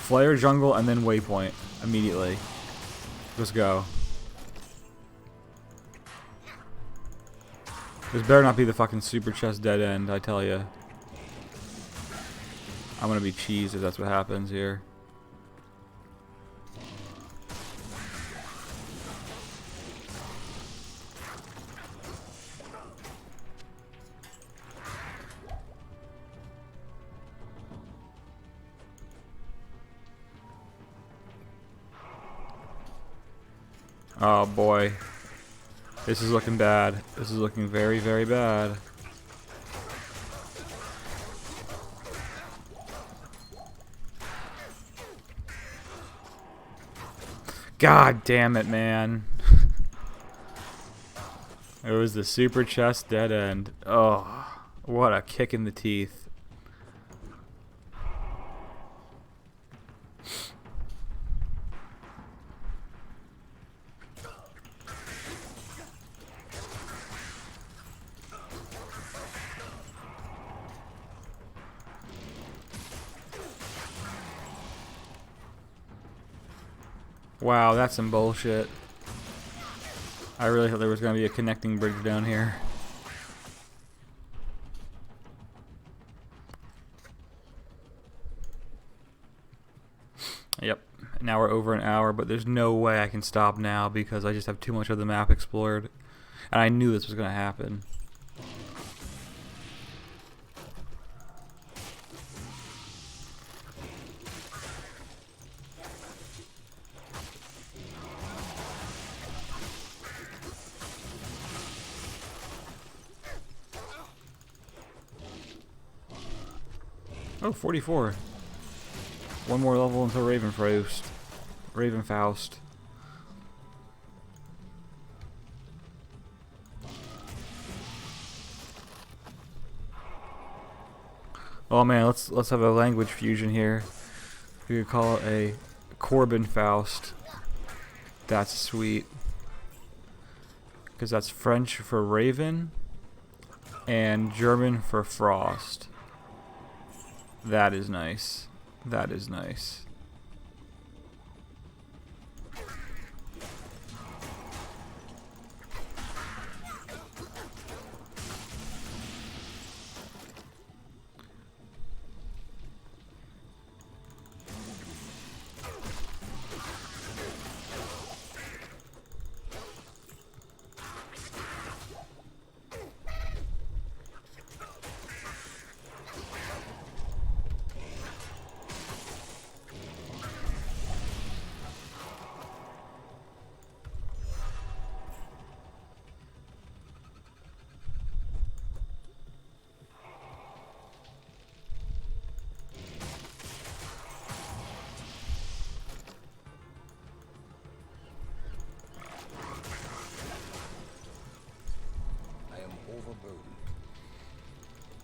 Flayer jungle and then waypoint immediately. Let's go. This better not be the fucking super chest dead end, I tell ya. I'm gonna be cheesed if that's what happens here. Oh boy. This is looking bad. This is looking very, very bad. God damn it, man. It was the super chest dead end. Oh, what a kick in the teeth. Wow, that's some bullshit. I really thought there was going to be a connecting bridge down here. Yep, now we're over an hour, but there's no way I can stop now because I just have too much of the map explored. And I knew this was going to happen. Oh, 44. One more level until Ravenfaust. Ravenfaust. Oh man, let's have a language fusion here. We could call it a Corbin Faust. That's sweet. Because that's French for raven and German for frost. That is nice. That is nice.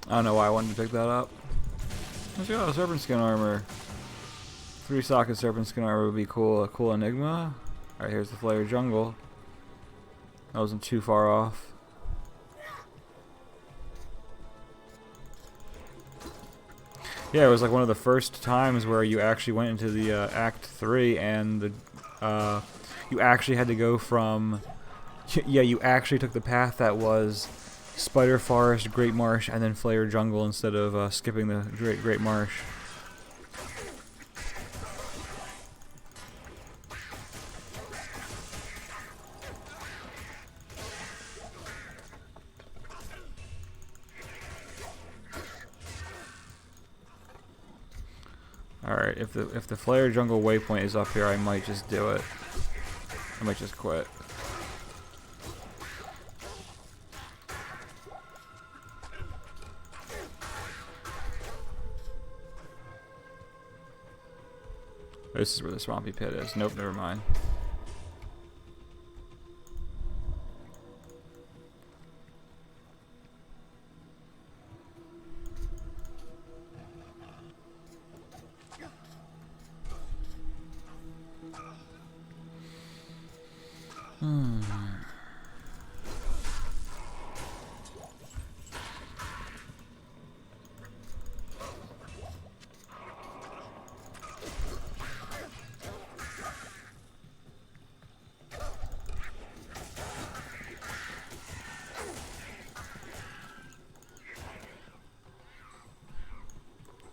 I don't know why I wanted to pick that up. Let's go, serpent skin armor. 3 socket serpent skin armor would be cool. A cool enigma. Alright, here's the Flare Jungle. That wasn't too far off. Yeah, it was like one of the first times where you actually went into the Act 3 and the you actually had to go from... Yeah, you actually took the path that was Spider Forest, Great Marsh, and then Flare Jungle instead of skipping the Great Marsh. Alright, if the Flare Jungle waypoint is up here, I might just do it. I might just quit. This is where the swampy pit is. Nope, never mind.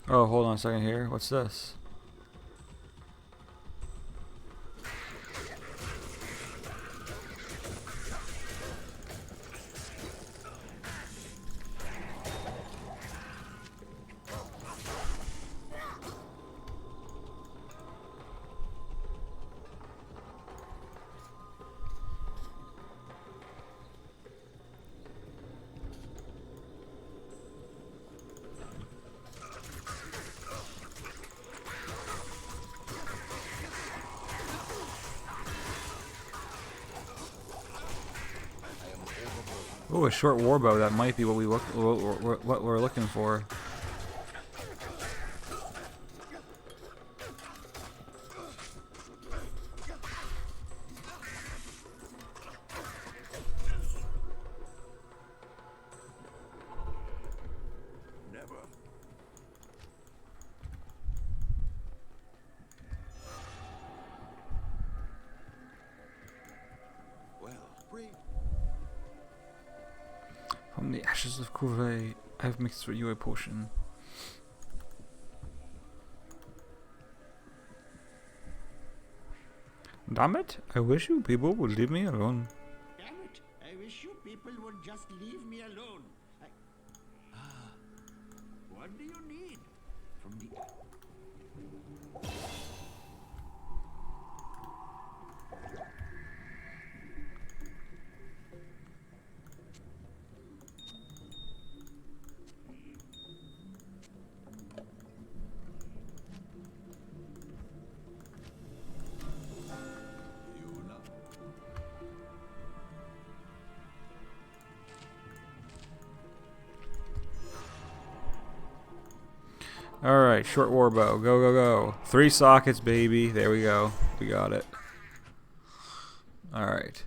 Oh, hold on a second here. What's this? Oh, a short warbow. That might be what what we're looking for. Never. Well, breathe. From the ashes of Couvé, I've mixed for you a potion. Damn it! I wish you people would leave me alone. Damn it! I wish you people would just leave me alone. What do you need from the... Alright, short warbow. Go, go, go. 3 sockets, baby. There we go. We got it. Alright.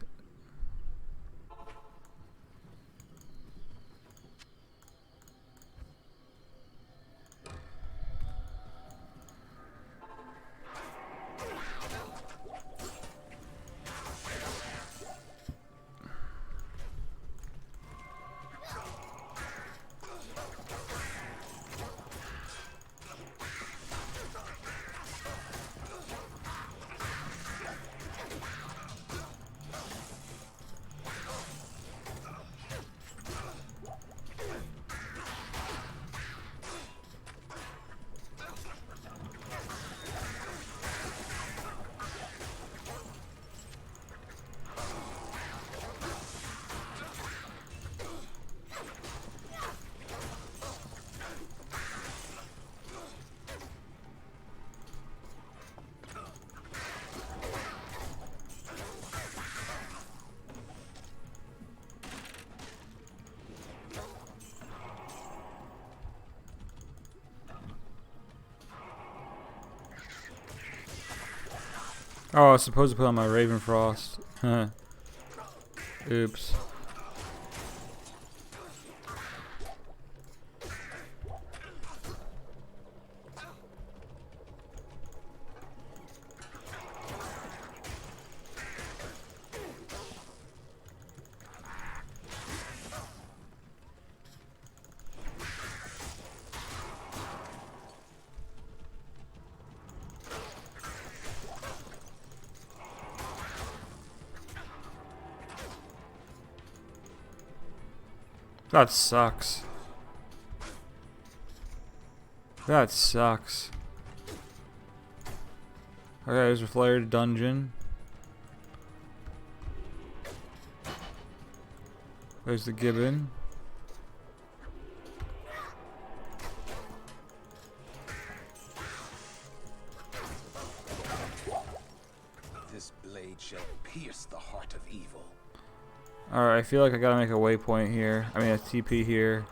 Oh, I was supposed to put on my Raven Frost. Huh. Oops. That sucks. That sucks. Okay, there's a flared dungeon. There's the gibbon. This blade shall pierce the heart of evil. Alright, I feel like I gotta make a waypoint here. I mean a TP here.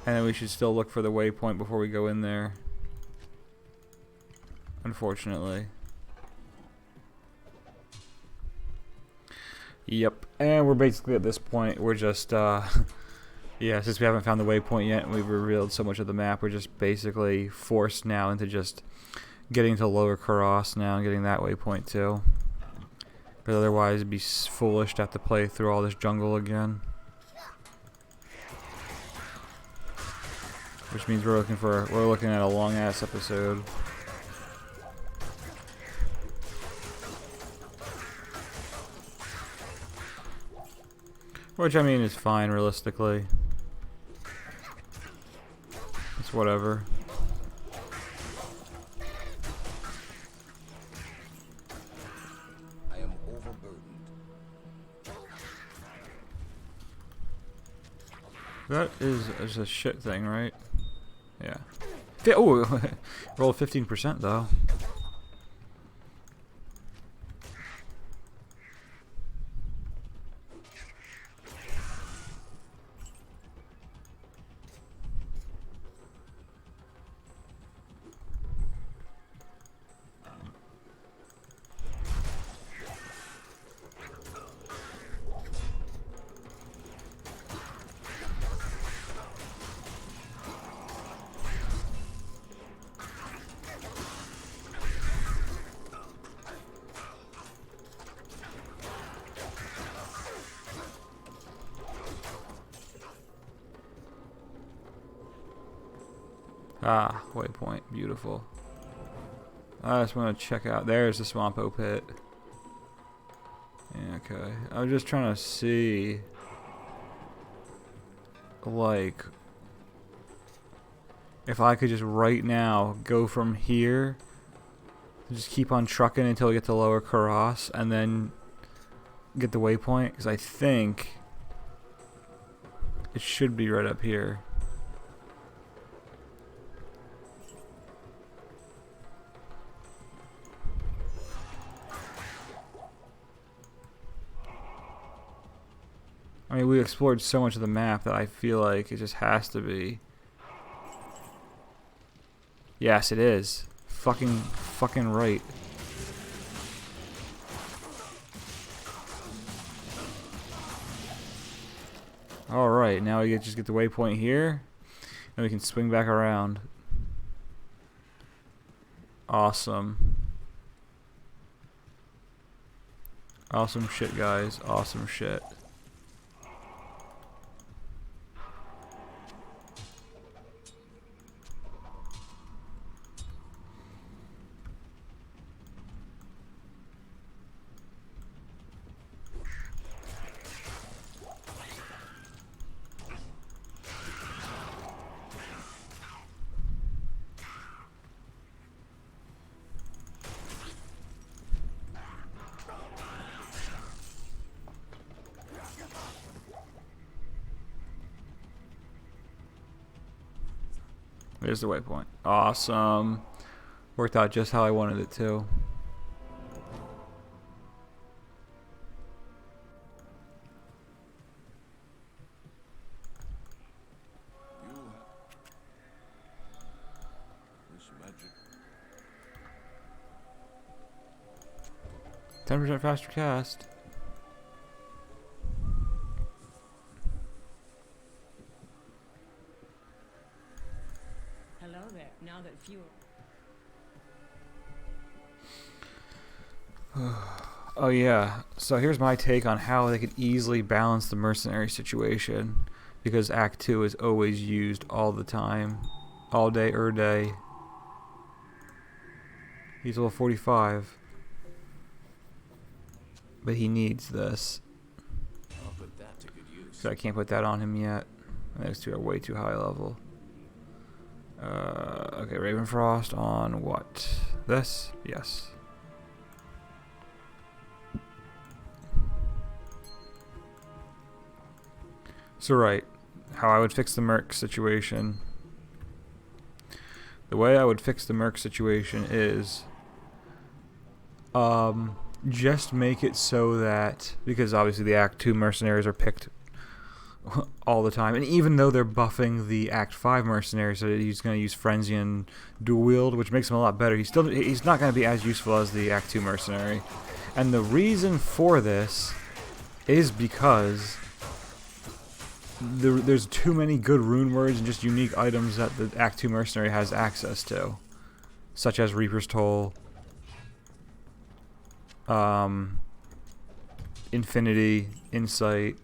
And then we should still look for the waypoint before we go in there. Unfortunately. Yep. And we're basically at this point, we're just, yeah, since we haven't found the waypoint yet and we've revealed so much of the map, we're just basically forced now into just getting to Lower Karas now and getting that waypoint too. Because otherwise it'd be foolish to have to play through all this jungle again. Which means we're looking at a long ass episode. Which I mean is fine realistically. It's whatever. I am overburdened. That is a shit thing, right? Yeah. Oh, rolled 15% though. Ah, waypoint, beautiful. I just want to check out. There's the Swampo pit. Yeah, okay. I was just trying to see, like, if I could just right now go from here, just keep on trucking until we get to Lower Karas, and then get the waypoint, because I think it should be right up here. I mean, we explored so much of the map that I feel like it just has to be. Yes, it is. Fucking right. Alright, now we just get the waypoint here. And we can swing back around. Awesome. Awesome shit, guys. Awesome shit. There's the waypoint. Awesome. Worked out just how I wanted it to. This magic. 10% faster cast. Hello there. Now that fewer. Oh yeah, so here's my take on how they could easily balance the mercenary situation, because Act 2 is always used all the time, all day day. He's level 45, but he needs this, I'll put that to good use. so I can't put that on him yet. Those two are way too high level. Okay, Ravenfrost on what? This? Yes. So right, how I would fix the Merc situation. The way I would fix the Merc situation is just make it so that, because obviously the Act 2 mercenaries are picked all the time, and even though they're buffing the Act 5 mercenaries, so he's going to use Frenzy and Dual Wield, which makes him a lot better, he's not going to be as useful as the Act 2 mercenary. And the reason for this is because there's too many good rune words and just unique items that the Act 2 mercenary has access to, such as Reaper's Toll, Infinity, Insight.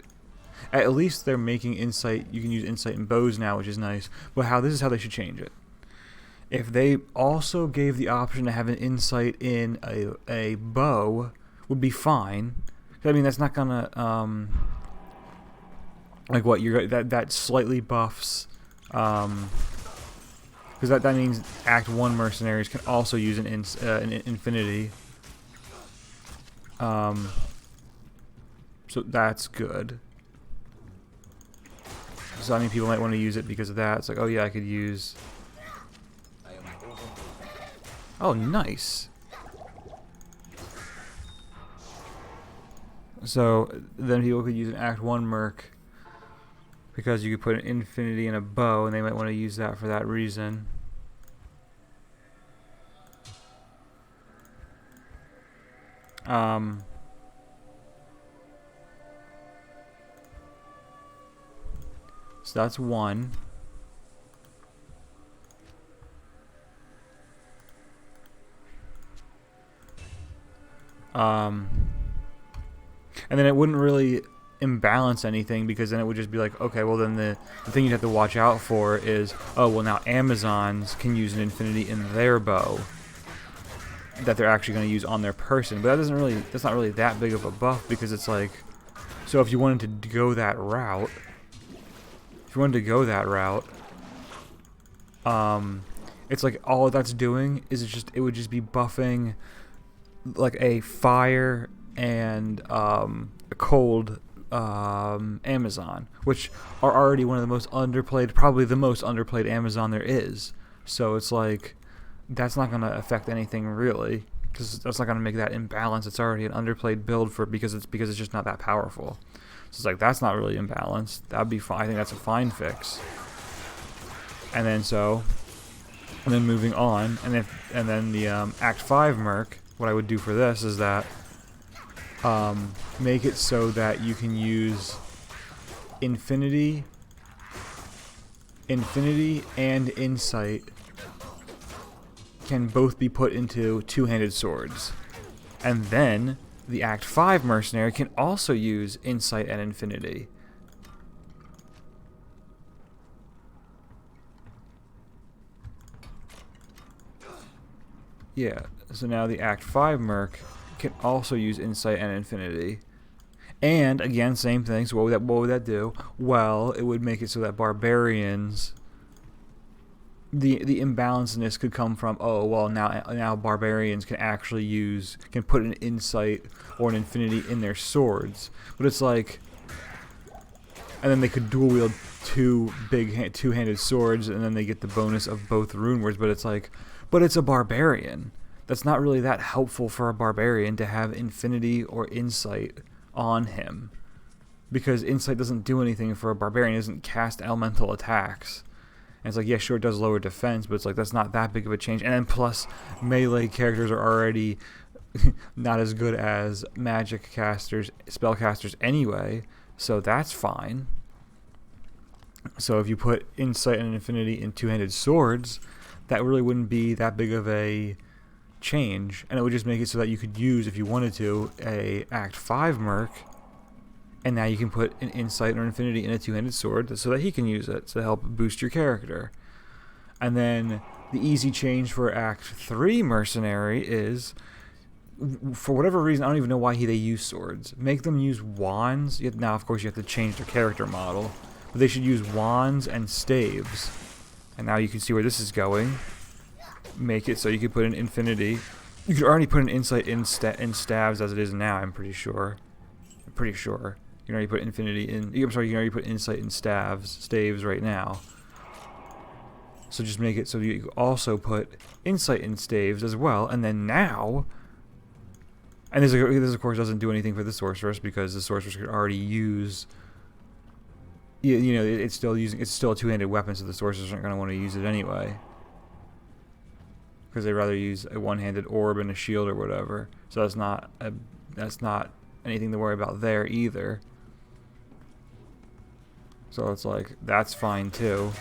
At least they're making Insight, you can use Insight in bows now, which is nice. But this is how they should change it. If they also gave the option to have an Insight in a bow, would be fine. I mean, that's not gonna like what you're that slightly buffs, because that means Act 1 mercenaries can also use an Infinity. So that's good. So I mean, people might want to use it because of that. It's like, oh yeah, I could use. Oh, nice. So then people could use an Act 1 merc because you could put an Infinity in a bow, and they might want to use that for that reason. So that's one. And then it wouldn't really imbalance anything, because then it would just be like, okay, well then the thing you'd have to watch out for is, oh well, now Amazons can use an Infinity in their bow that they're actually going to use on their person, but that's not really that big of a buff, because it's like, so if you wanted to go that route, it's like all that's doing is it would just be buffing like a fire and a cold Amazon, which are already one of the most underplayed, probably the most underplayed Amazon there is. So it's like, that's not going to affect anything really, because that's not going to make that imbalance. It's already an underplayed build because it's just not that powerful. So it's like, that's not really imbalanced. That'd be fine. I think that's a fine fix. And then so And then moving on, and then the Act 5 Merc, what I would do for this is that make it so that you can use Infinity and Insight can both be put into two-handed swords. And then the Act 5 Mercenary can also use Insight and Infinity. Yeah, so now the Act 5 Merc can also use Insight and Infinity. And, again, same thing, so what would that do? Well, it would make it so that Barbarians... The imbalancedness could come from, oh, well, now Barbarians can actually can put an Insight or an Infinity in their swords. But it's like... And then they could dual wield two-handed swords, and then they get the bonus of both rune words, but it's like... But it's a Barbarian. That's not really that helpful for a Barbarian to have Infinity or Insight on him. Because Insight doesn't do anything for a Barbarian. It doesn't cast elemental attacks. And it's like, yeah, sure, it does lower defense, but it's like, that's not that big of a change. And then plus, melee characters are already not as good as magic casters, spellcasters anyway, so that's fine. So if you put Insight and Infinity in two-handed swords, that really wouldn't be that big of a change. And it would just make it so that you could use, if you wanted to, a Act 5 Merc, and now you can put an Insight or Infinity in a two-handed sword so that he can use it to help boost your character. And then the easy change for Act 3 Mercenary is, for whatever reason, I don't even know why they use swords. Make them use wands. Now, of course, you have to change their character model. But they should use wands and staves. And now you can see where this is going. Make it so you can put an Infinity. You could already put an Insight in staves as it is now, I'm pretty sure. You can already put Infinity in... I'm sorry, you can already put Insight in staves right now. So just make it so you also put Insight in staves as well, and then now... And this of course doesn't do anything for the Sorceress, because the Sorceress could already use... You know, it's still a two-handed weapon, so the Sorcerers aren't going to want to use it anyway. Because they'd rather use a one-handed orb and a shield or whatever. So that's not anything to worry about there either. So it's like, that's fine too.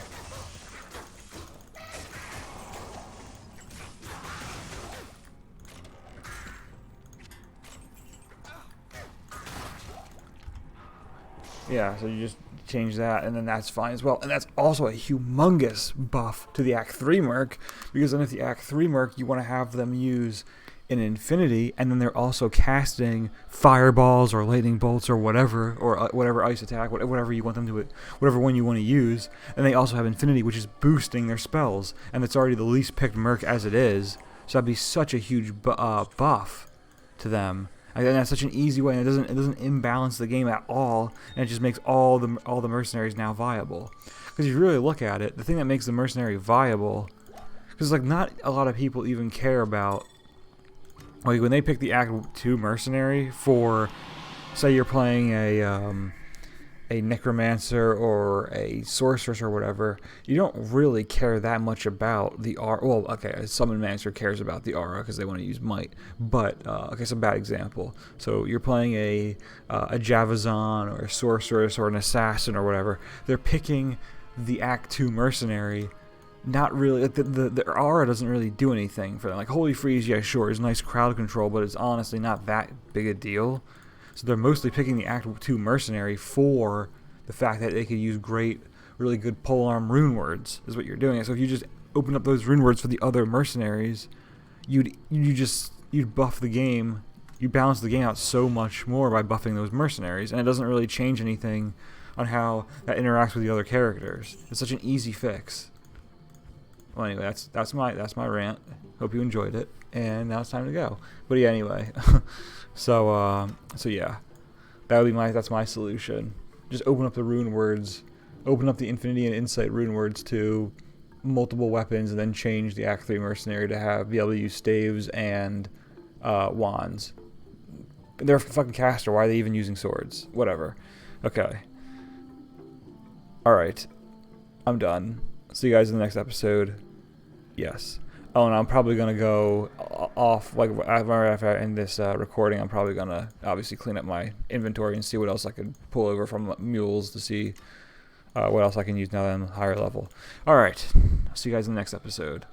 Yeah, so you just change that, and then that's fine as well. And that's also a humongous buff to the Act 3 Merc, because then if the Act 3 Merc, you want to have them use an Infinity, and then they're also casting fireballs or lightning bolts or whatever, or whatever ice attack, whatever you want them to, whatever one you want to use, and they also have Infinity, which is boosting their spells, and it's already the least picked Merc as it is, so that'd be such a huge buff to them. And that's such an easy way, and it doesn't imbalance the game at all, and it just makes all the mercenaries now viable. Because if you really look at it, the thing that makes the mercenary viable, because like not a lot of people even care about, like when they pick the Act 2 mercenary for, say you're playing a necromancer or a sorceress or whatever, you don't really care that much about the aura. Well, okay, a summon master cares about the aura because they want to use might. But okay, so bad example. So you're playing a Javazon or a sorceress or an assassin or whatever. They're picking the Act 2 mercenary. Not really. Like the aura doesn't really do anything for them. Like Holy Freeze, yeah, sure, is nice crowd control, but it's honestly not that big a deal. So they're mostly picking the Act 2 mercenary for the fact that they could use really good polearm rune words, is what you're doing. So if you just open up those rune words for the other mercenaries, you'd buff the game, you balance the game out so much more by buffing those mercenaries, and it doesn't really change anything on how that interacts with the other characters. It's such an easy fix. Well, anyway, that's my rant. Hope you enjoyed it, and now it's time to go. But yeah, anyway. So yeah, that's my solution. Just open up the rune words, open up the Infinity and Insight rune words to multiple weapons, and then change the Act 3 mercenary to be able to use staves and wands. They're a fucking caster. Why are they even using swords? Whatever. Okay. All right. I'm done. See you guys in the next episode. Yes. Oh, and I'm probably gonna go off like after I end this recording. I'm probably gonna obviously clean up my inventory and see what else I could pull over from mules to see what else I can use now that I'm higher level. All right. I'll see you guys in the next episode.